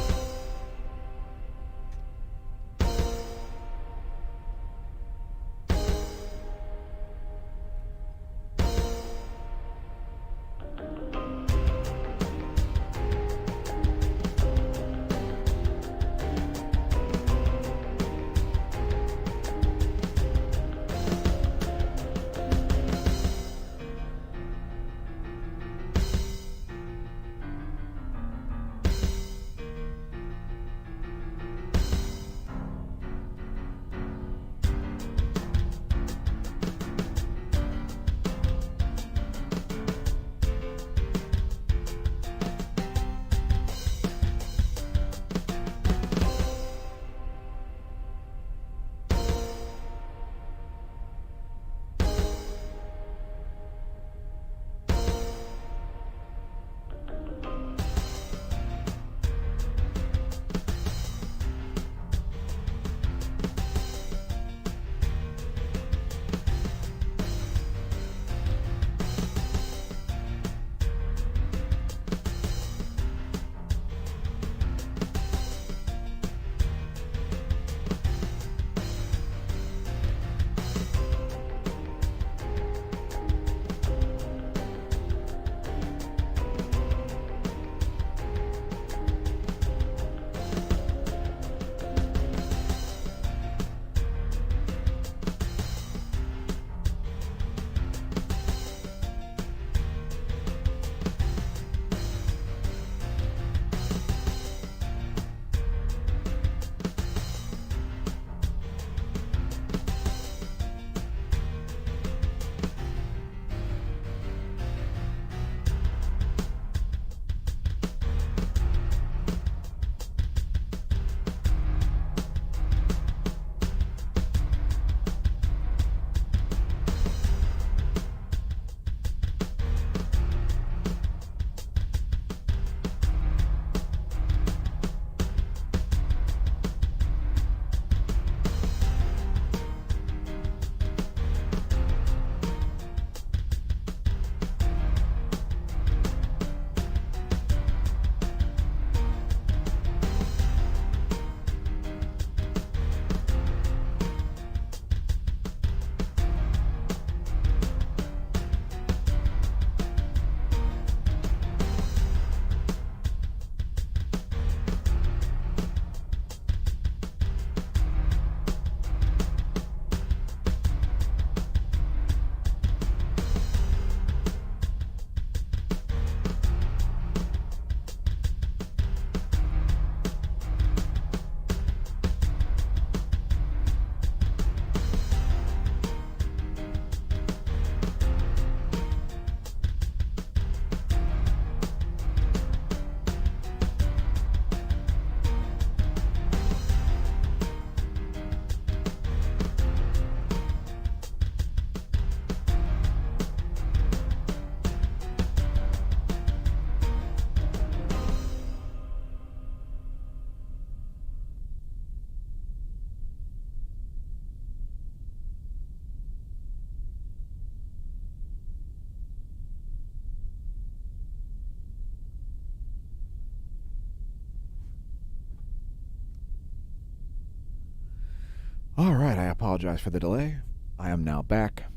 All right, I apologize for the delay. I am now back.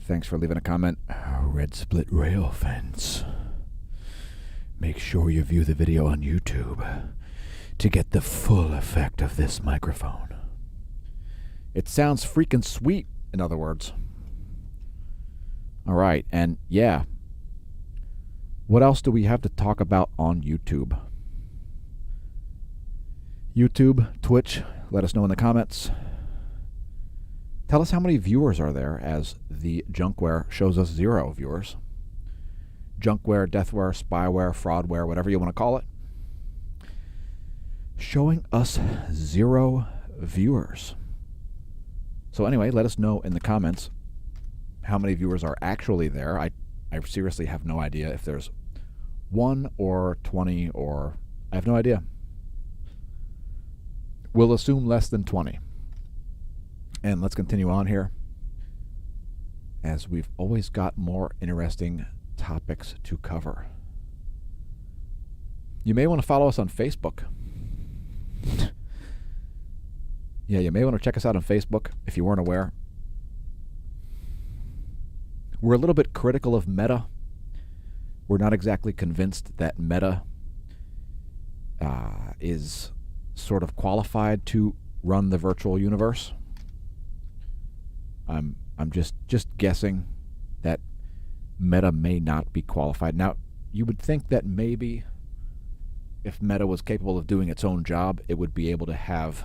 Thanks for leaving a comment. Red split rail fence. Make sure you view the video on YouTube to get the full effect of this microphone. It sounds freaking sweet, in other words. All right, and yeah. What else do we have to talk about on YouTube? YouTube, Twitch, let us know in the comments. Tell us how many viewers are there, as the junkware shows us 0 viewers. Junkware, deathware, spyware, fraudware, whatever you want to call it. Showing us 0 viewers. So anyway, let us know in the comments how many viewers are actually there. I seriously have no idea if there's 1 or 20 or... I have no idea. We'll assume less than 20. And let's continue on here, as we've always got more interesting topics to cover. You may want to follow us on Facebook. Yeah, you may want to check us out on Facebook if you weren't aware. We're a little bit critical of Meta. We're not exactly convinced that Meta is sort of qualified to run the virtual universe. I'm just guessing that Meta may not be qualified. Now, you would think that maybe if Meta was capable of doing its own job, it would be able to have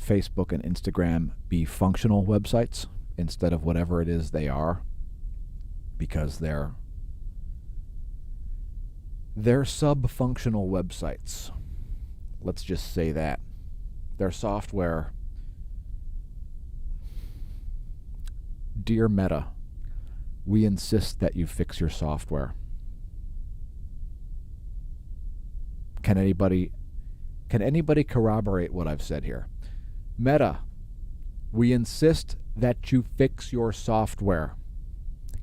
Facebook and Instagram be functional websites instead of whatever it is they are, because they're sub-functional websites. Let's just say that. Their software... Dear Meta, we insist that you fix your software. Can anybody corroborate what I've said here? Meta, we insist that you fix your software.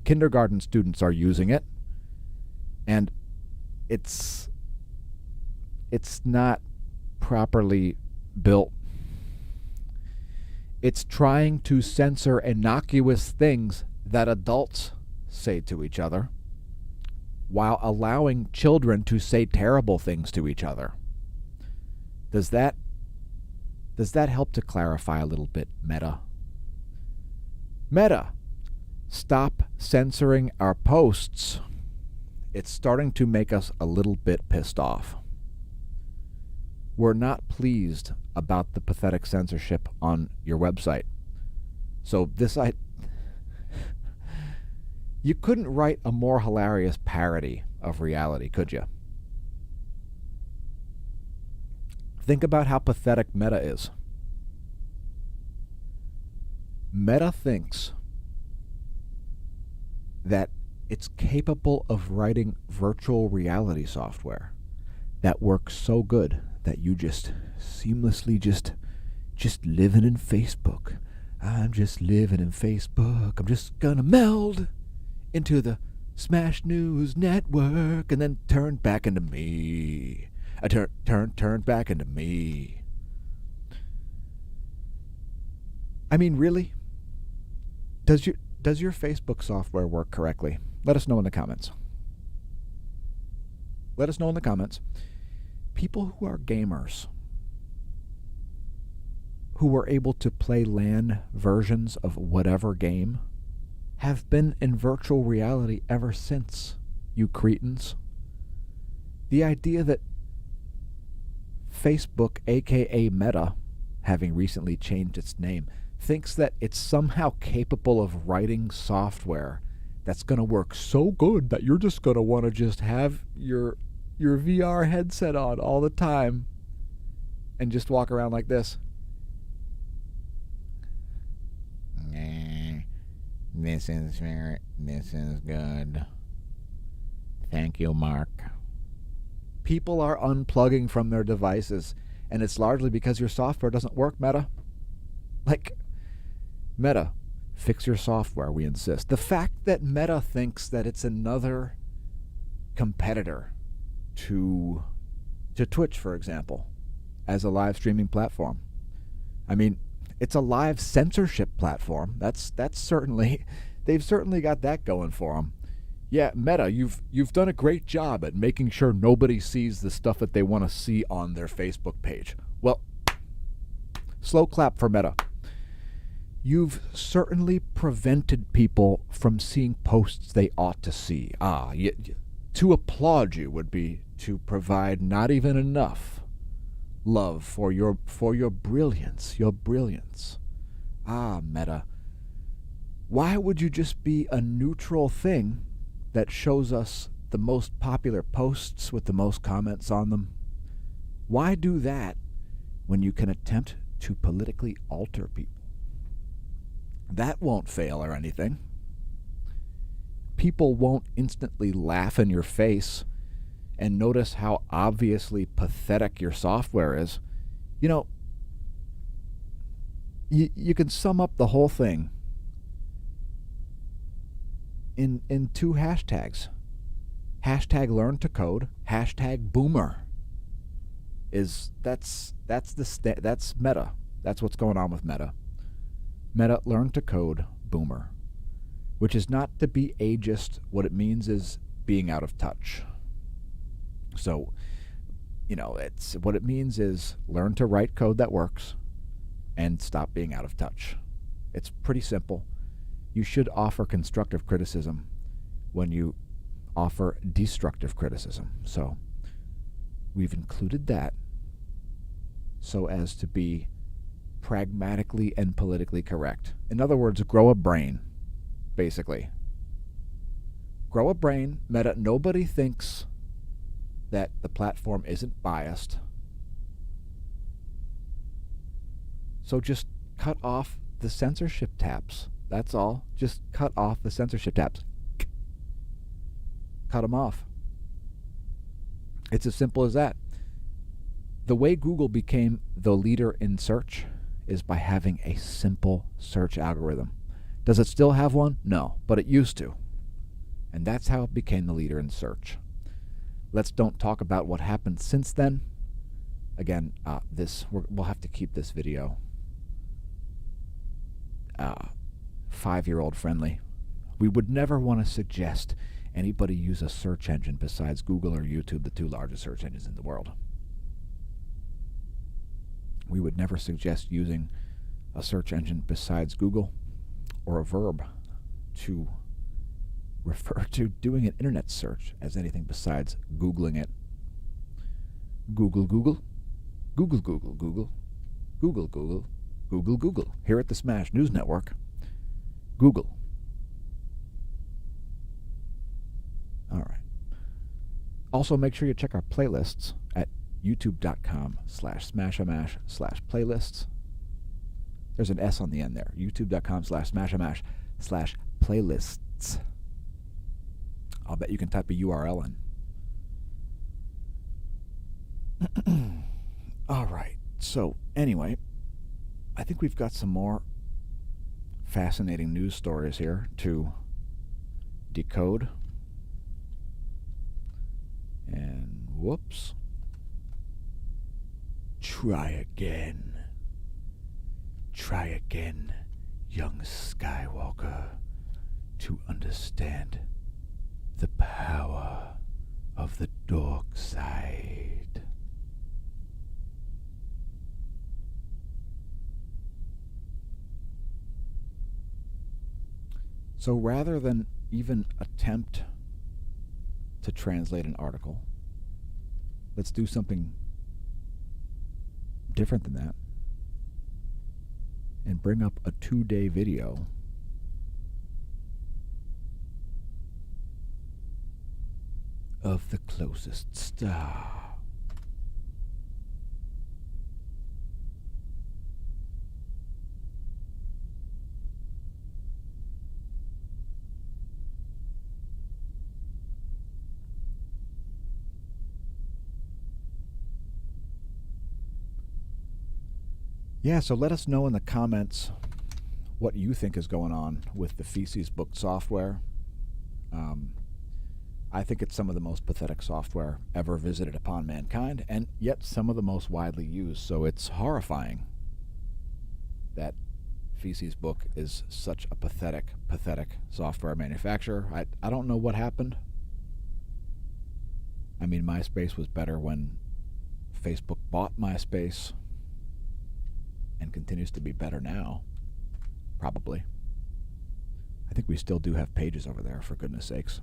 Kindergarten students are using it, and it's not properly built. It's trying to censor innocuous things that adults say to each other, while allowing children to say terrible things to each other. Does that help to clarify a little bit, Meta? Meta, stop censoring our posts. It's starting to make us a little bit pissed off. We're not pleased about the pathetic censorship on your website. So you couldn't write a more hilarious parody of reality, could you? Think about how pathetic Meta is. Meta thinks that it's capable of writing virtual reality software that works so good that you just seamlessly just living in Facebook. I'm just living in Facebook. I'm just gonna meld into the Smash News Network and then turn back into me. I turn back into me. I mean, really? Does your Facebook software work correctly? Let us know in the comments. Let us know in the comments. People who are gamers, who were able to play LAN versions of whatever game, have been in virtual reality ever since, you cretins. The idea that Facebook, aka Meta, having recently changed its name, thinks that it's somehow capable of writing software that's going to work so good that you're just going to want to just have your VR headset on all the time and just walk around like this. This is good. Thank you, Mark. People are unplugging from their devices, and it's largely because your software doesn't work, Meta. Meta, fix your software, we insist. The fact that Meta thinks that it's another competitor to Twitch, for example, as a live streaming platform. I mean, it's a live censorship platform. That's certainly, they've certainly got that going for them. Yeah, Meta, you've done a great job at making sure nobody sees the stuff that they want to see on their Facebook page. Well, slow clap for Meta. You've certainly prevented people from seeing posts they ought to see. To applaud you would be to provide not even enough love for your brilliance, your brilliance. Meta. Why would you just be a neutral thing that shows us the most popular posts with the most comments on them? Why do that when you can attempt to politically alter people? That won't fail or anything. People won't instantly laugh in your face and notice how obviously pathetic your software is. You know, you can sum up the whole thing in 2 hashtags. Hashtag learn to code, hashtag boomer. That's Meta. That's what's going on with Meta. Meta learn to code boomer, which is not to be ageist. What it means is being out of touch. So, it's what it means is learn to write code that works and stop being out of touch. It's pretty simple. You should offer constructive criticism when you offer destructive criticism. So we've included that so as to be pragmatically and politically correct. In other words, grow a brain, basically. Grow a brain. Meta, nobody thinks that the platform isn't biased. So just cut off the censorship tabs. That's all. Just cut off the censorship tabs. Cut them off. It's as simple as that. The way Google became the leader in search is by having a simple search algorithm. Does it still have one? No, but it used to. And that's how it became the leader in search. Let's don't talk about what happened since then. Again, we'll have to keep this video 5-year-old friendly. We would never want to suggest anybody use a search engine besides Google or YouTube, the 2 largest search engines in the world. We would never suggest using a search engine besides Google or a verb to refer to doing an internet search as anything besides Googling it. Google, Google, Google, Google, Google, Google, Google, Google, Google. Here at the Smash News Network, Google. All right. Also, make sure you check our playlists at youtube.com/smashamash/playlists. There's an S on the end there. youtube.com/smashamash/playlists. I'll bet you can type a URL in. All right. So, anyway, I think we've got some more fascinating news stories here to decode. And whoops. Try again. Try again, young Skywalker, to understand the power of the dark side. So rather than even attempt to translate an article, let's do something different than that and bring up a 2-day video of the closest star. Yeah, so let us know in the comments what you think is going on with the Feces Book software. I think it's some of the most pathetic software ever visited upon mankind, and yet some of the most widely used. So it's horrifying that Feces Book is such a pathetic software manufacturer. I don't know what happened. I mean, MySpace was better when Facebook bought MySpace, and continues to be better now, probably. I think we still do have pages over there, for goodness sakes.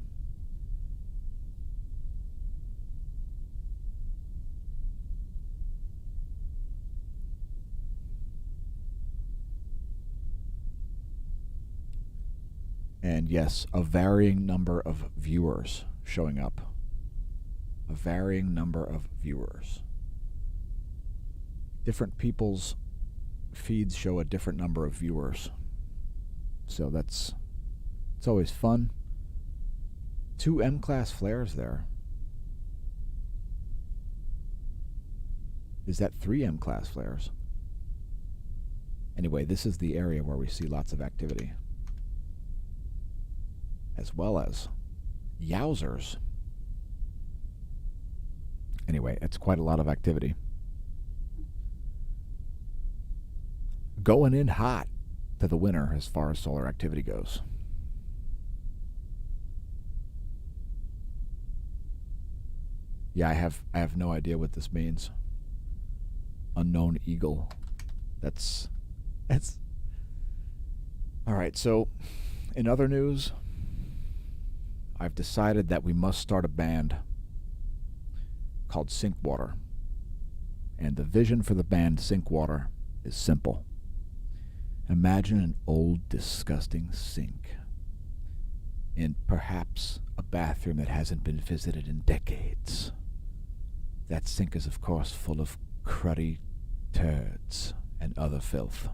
And yes, a varying number of viewers showing up. A varying number of viewers. Different people's feeds show a different number of viewers. So it's always fun. 2 M-class flares there. Is that 3 M-class flares? Anyway, this is the area where we see lots of activity. As well as yowzers. Anyway, it's quite a lot of activity. Going in hot to the winter as far as solar activity goes. Yeah, I have no idea what this means. Unknown eagle. That's all right. So, in other news, I've decided that we must start a band called Sinkwater. And the vision for the band Sinkwater is simple. Imagine an old, disgusting sink in perhaps a bathroom that hasn't been visited in decades. That sink is, of course, full of cruddy turds and other filth.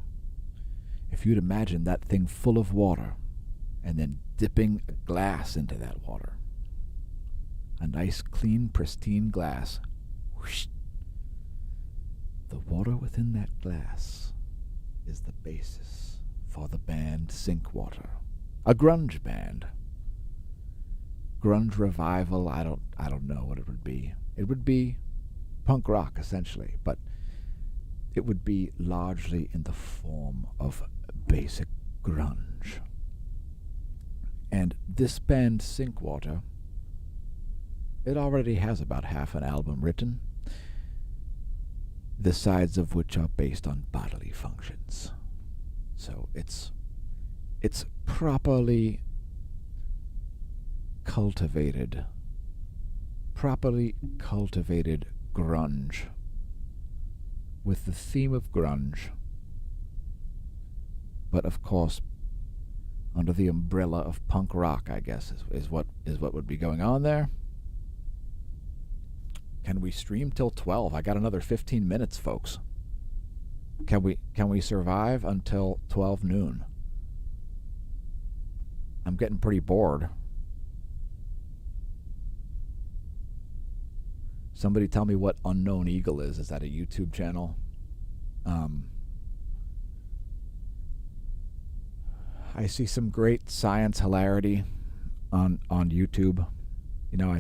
If you'd imagine that thing full of water and then dipping a glass into that water, a nice, clean, pristine glass, whoosh, the water within that glass is the basis for the band Sinkwater. A grunge band. Grunge revival, I don't know what it would be. It would be punk rock, essentially, but it would be largely in the form of basic grunge. And this band Sinkwater, it already has about half an album written, the sides of which are based on bodily functions. So it's properly cultivated grunge with the theme of grunge, but of course under the umbrella of punk rock, I guess is what would be going on there. Can we stream till 12? I got another 15 minutes, folks. Can we survive until 12 noon? I'm getting pretty bored. Somebody tell me what Unknown Eagle is. Is that a YouTube channel? I see some great science hilarity on YouTube. You know, I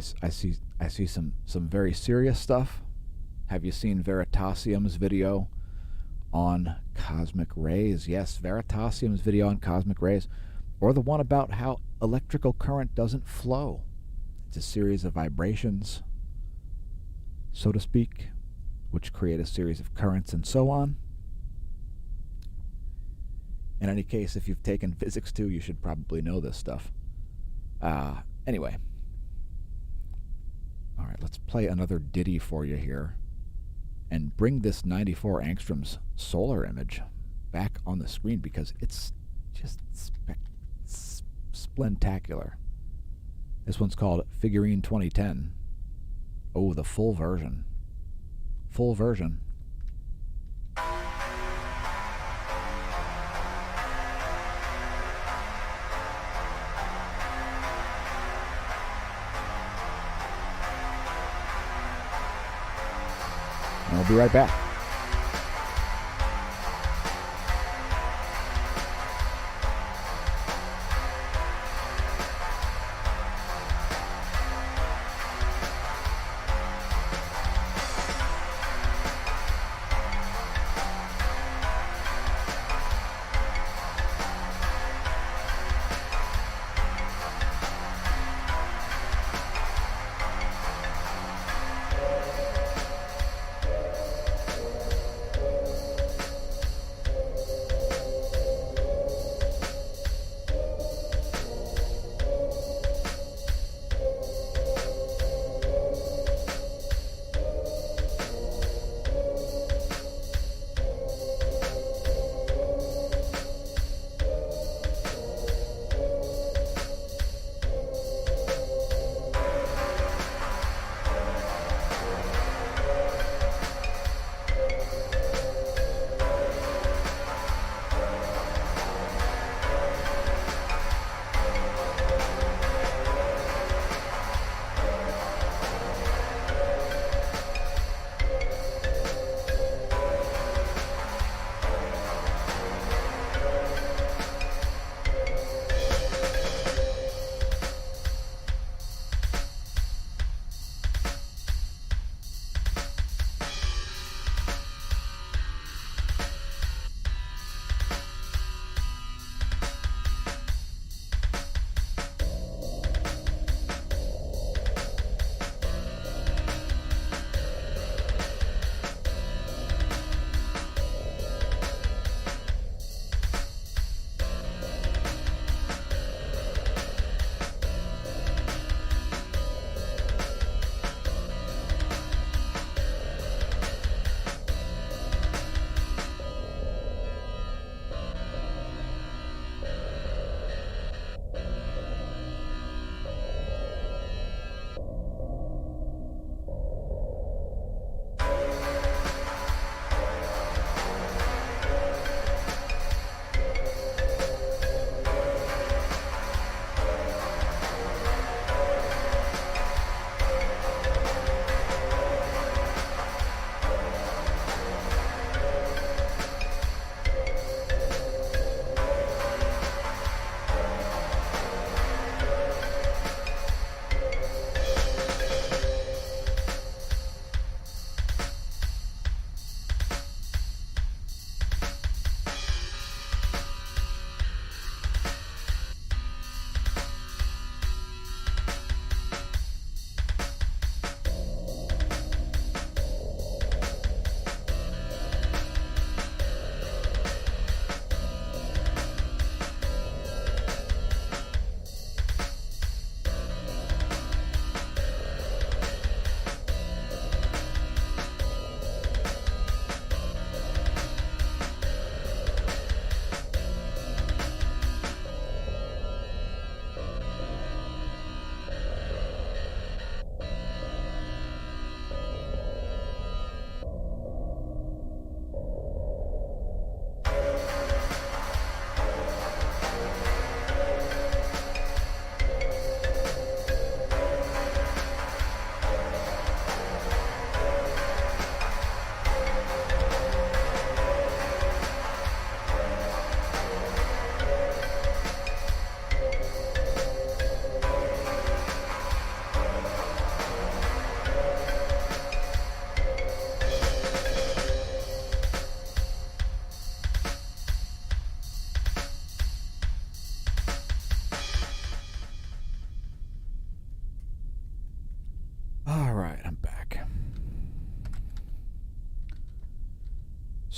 see some very serious stuff. Have you seen Veritasium's video on cosmic rays? Yes, Veritasium's video on cosmic rays. Or the one about how electrical current doesn't flow. It's a series of vibrations, so to speak, which create a series of currents and so on. In any case, if you've taken physics too, you should probably know this stuff. Anyway. All right, let's play another ditty for you here and bring this 94 angstroms solar image back on the screen because it's just splentacular. This one's called Figurine 2010. Oh, the full version. Full version. And I'll be right back.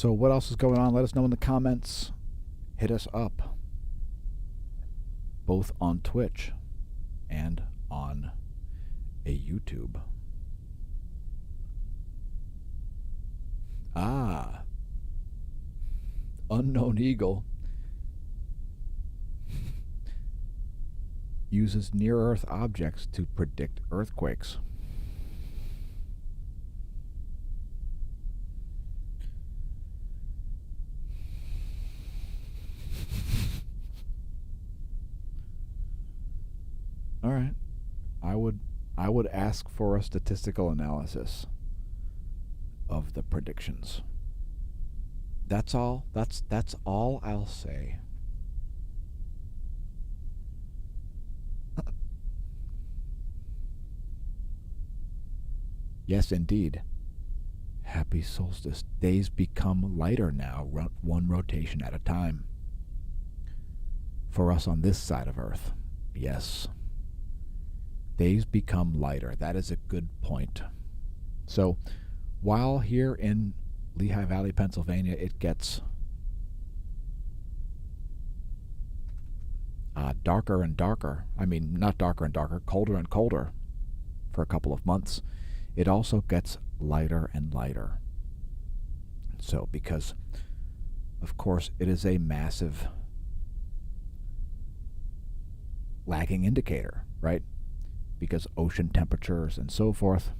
So what else is going on? Let us know in the comments. Hit us up, both on Twitch and on a YouTube. Ah, Unknown Eagle uses near-Earth objects to predict earthquakes. All right. I would ask for a statistical analysis of the predictions. That's all. That's all I'll say. Yes, indeed. Happy solstice. Days become lighter now, one rotation at a time. For us on this side of Earth. Yes. Days become lighter. That is a good point. So, while here in Lehigh Valley, Pennsylvania, it gets darker and darker. I mean, not darker and darker, colder and colder for a couple of months. It also gets lighter and lighter. So, because, of course, it is a massive lagging indicator, right? Because ocean temperatures and so forth.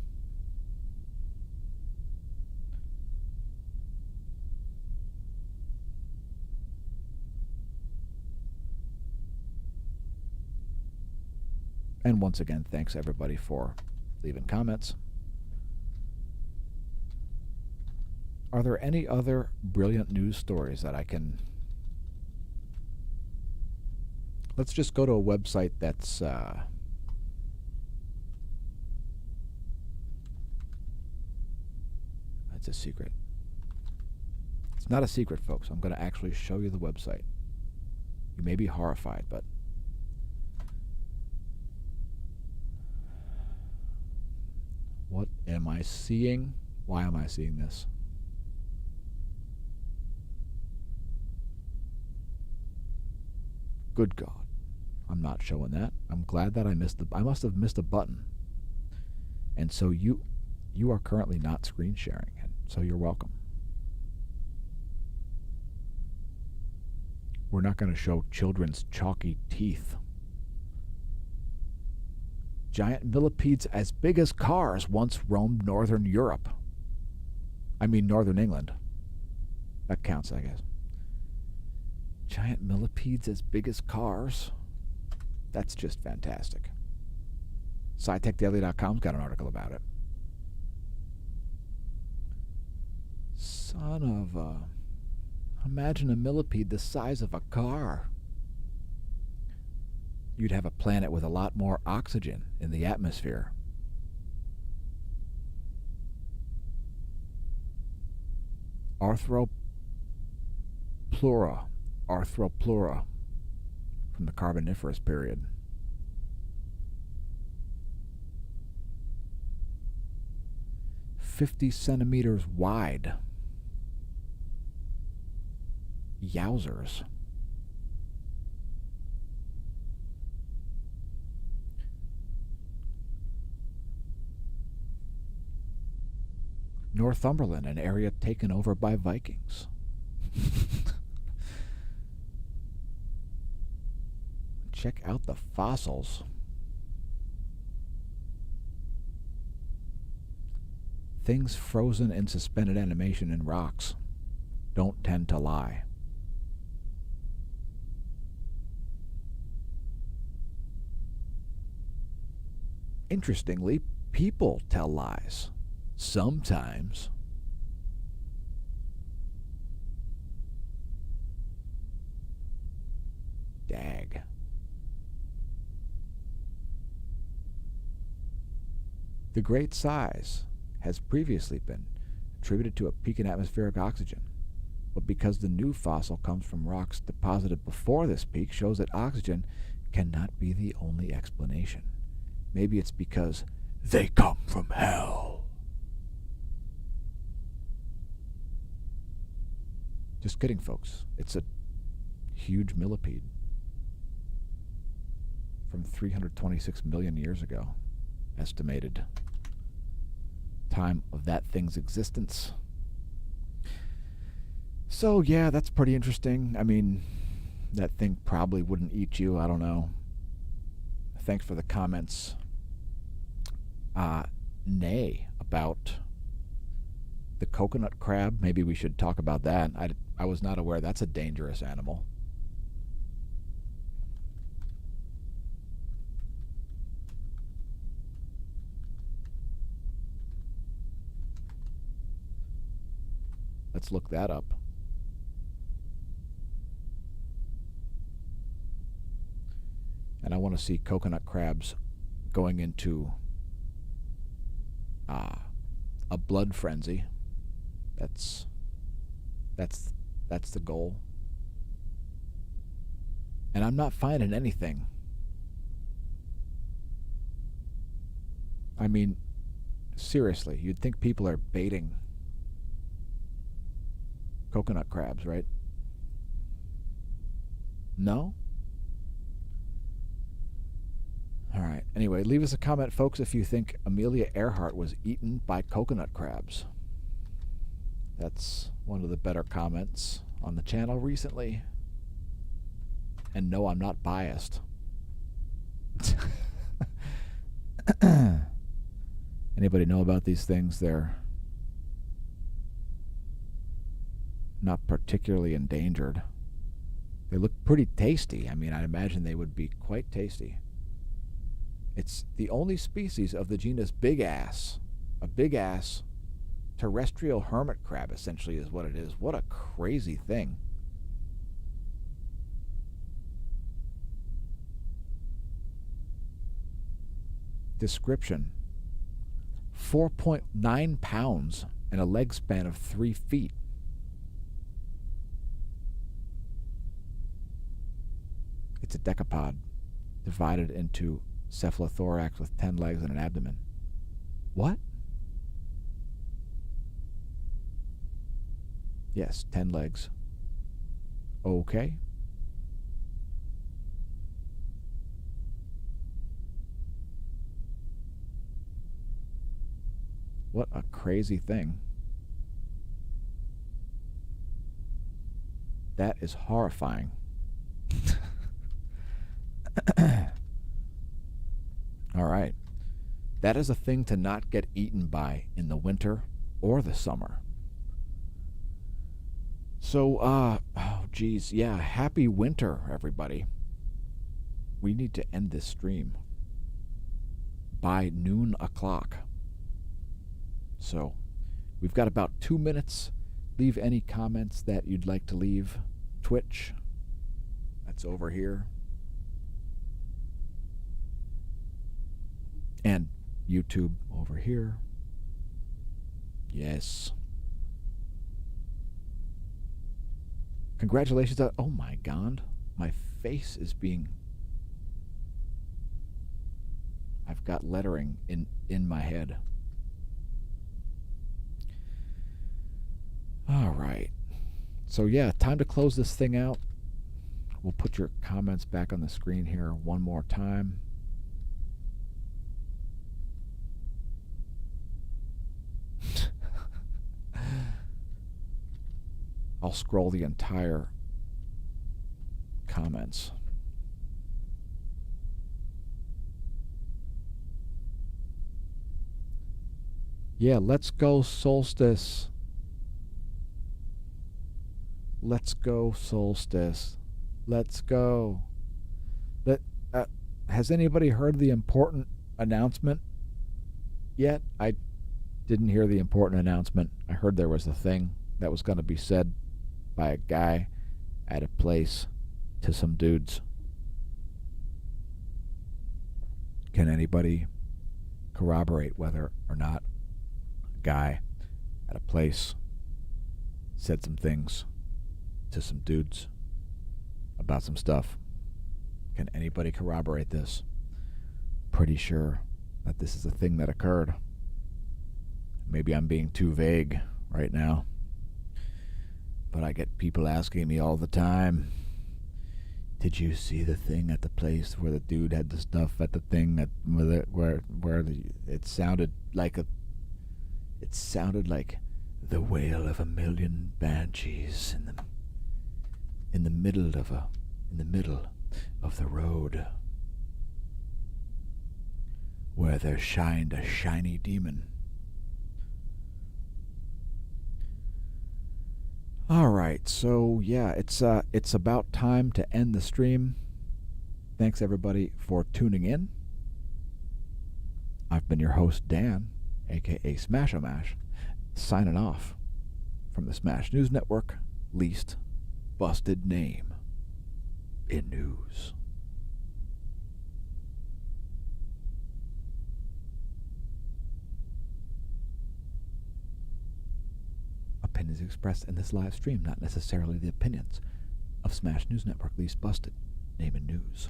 And once again, thanks everybody for leaving comments. Are there any other brilliant news stories that I can... Let's just go to a website that's... It's a secret. It's not a secret, folks. I'm going to actually show you the website. You may be horrified, but... What am I seeing? Why am I seeing this? Good God. I'm not showing that. I'm glad that I must have missed a button. And so you are currently not screen sharing, and so you're welcome. We're not going to show children's chalky teeth. Giant millipedes as big as cars once roamed northern Europe. I mean northern England. That counts, I guess. Giant millipedes as big as cars? That's just fantastic. SciTechDaily.com's got an article about it. Son of a... Imagine a millipede the size of a car. You'd have a planet with a lot more oxygen in the atmosphere. Arthropleura from the Carboniferous period. "50 centimeters wide. Yowzers. Northumberland, an area taken over by Vikings. Check out the fossils. Things frozen in suspended animation in rocks don't tend to lie. Interestingly, people tell lies. Sometimes. Dag. The great size has previously been attributed to a peak in atmospheric oxygen, but because the new fossil comes from rocks deposited before this peak shows that oxygen cannot be the only explanation. Maybe it's because they come from hell. Just kidding, folks. It's a huge millipede from 326 million years ago, estimated time of that thing's existence. So yeah, that's pretty interesting. I mean, that thing probably wouldn't eat you. I don't know. Thanks for the comments. Nay, about the coconut crab. Maybe we should talk about that. I was not aware that's a dangerous animal. Let's look that up. And I want to see coconut crabs going into a blood frenzy. That's the goal. And I'm not finding anything. I mean, seriously, you'd think people are baiting coconut crabs, right? No? All right. Anyway, leave us a comment, folks, if you think Amelia Earhart was eaten by coconut crabs. That's one of the better comments on the channel recently. And no, I'm not biased. Anybody know about these things? They're not particularly endangered. They look pretty tasty. I mean, I imagine they would be quite tasty. It's the only species of the genus big ass. A big ass terrestrial hermit crab, essentially, is what it is. What a crazy thing. Description: 4.9 pounds and a leg span of 3 feet. It's a decapod, divided into cephalothorax with 10 legs and an abdomen. What? Yes, 10 legs. Okay. What a crazy thing. That is horrifying. All right. That is a thing to not get eaten by in the winter or the summer. So, oh geez, yeah, happy winter, everybody. We need to end this stream by noon o'clock. So, we've got about 2 minutes. Leave any comments that you'd like to leave. Twitch, that's over here. And YouTube over here. Yes. Congratulations. Oh my God. My face is being... I've got lettering in my head. All right. So yeah, time to close this thing out. We'll put your comments back on the screen here one more time. I'll scroll the entire comments. Yeah, let's go Soulstice. Let's go Soulstice. Let's go. Has anybody heard the important announcement yet? I didn't hear the important announcement. I heard there was a thing that was going to be said by a guy at a place to some dudes. Can anybody corroborate whether or not a guy at a place said some things to some dudes about some stuff? Can anybody corroborate this? Pretty sure that this is a thing that occurred. Maybe I'm being too vague right now. but I get people asking me all the time, did you see the thing at the place where the dude had the stuff at the thing at it sounded like the wail of a million banshees in the middle of the road, where there shined a shiny demon. All right, so yeah, it's about time to end the stream. Thanks everybody for tuning in. I've been your host, Dan, aka smAsho, signing off from the Smash News Network, least busted name in news. Opinions expressed in this live stream, not necessarily the opinions of Smash News Network, least busted name in news.